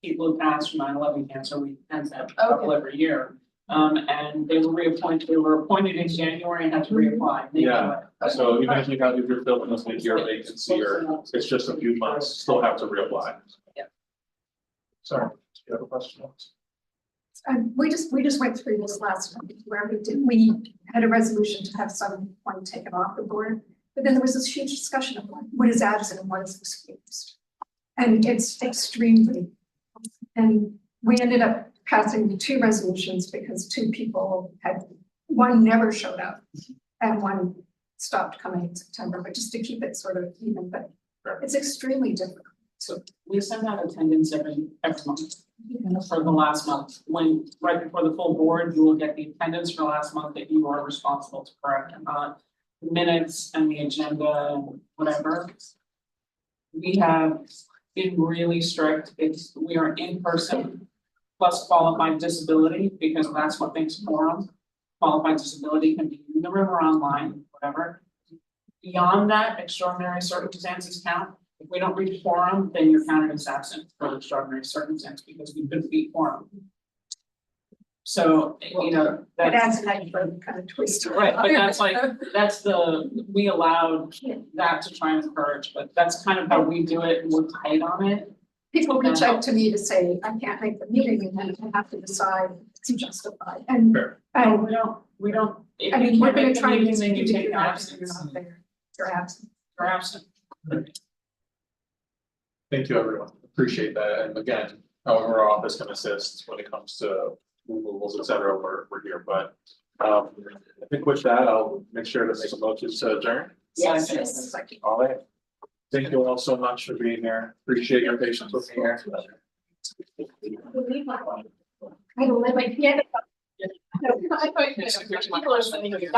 people who passed from 9/11 cancer, we tend to have a couple every year. And they were appointed in January and had to reapply. They Yeah. do it. So even if you have, if you're filling a mid-year vacancy or it's just a few months, still have to reapply. Yeah. Sorry, do you have a question? We just went through this last time where we had a resolution to have someone taken off the board. But then there was this huge discussion of what is absent and what is excused. And it's extremely, and we ended up passing 2 resolutions because 2 people one never showed up and one stopped coming in September, but just to keep it sort of even, but it's extremely difficult. So we send out attendance every month for the last month. When, right before the full board, you will get the attendance for last month that you are responsible to correct and not the minutes and the agenda and whatever. We have been really strict. We are in person plus qualified disability, because that's what makes a quorum. Qualified disability can be in the room or online, whatever. Beyond that, extraordinary circumstances count. If we don't reach quorum, then you're counted as absent for extraordinary circumstance because we couldn't beat quorum. So, you know, It that's adds like kind of twist. right, but we allowed that to try and encourage, but that's kind of how we do it, and we're tight on it. People reach out to me to say, I can't make the meeting, and then I have to decide to justify, and Fair. We don't, if I you mean, we're can't gonna make the try and meeting, then you take you're an not absence. there, you're absent. You're absent. Thank you, everyone. Appreciate that. And again, however our office can assist when it comes to removals, et cetera, we're here. But I think with that, I'll make sure to make a motion to adjourn. Yes. All right. Thank you all so much for being here. Appreciate your patience with me here. I don't let my piano. I thought you were people are sending you.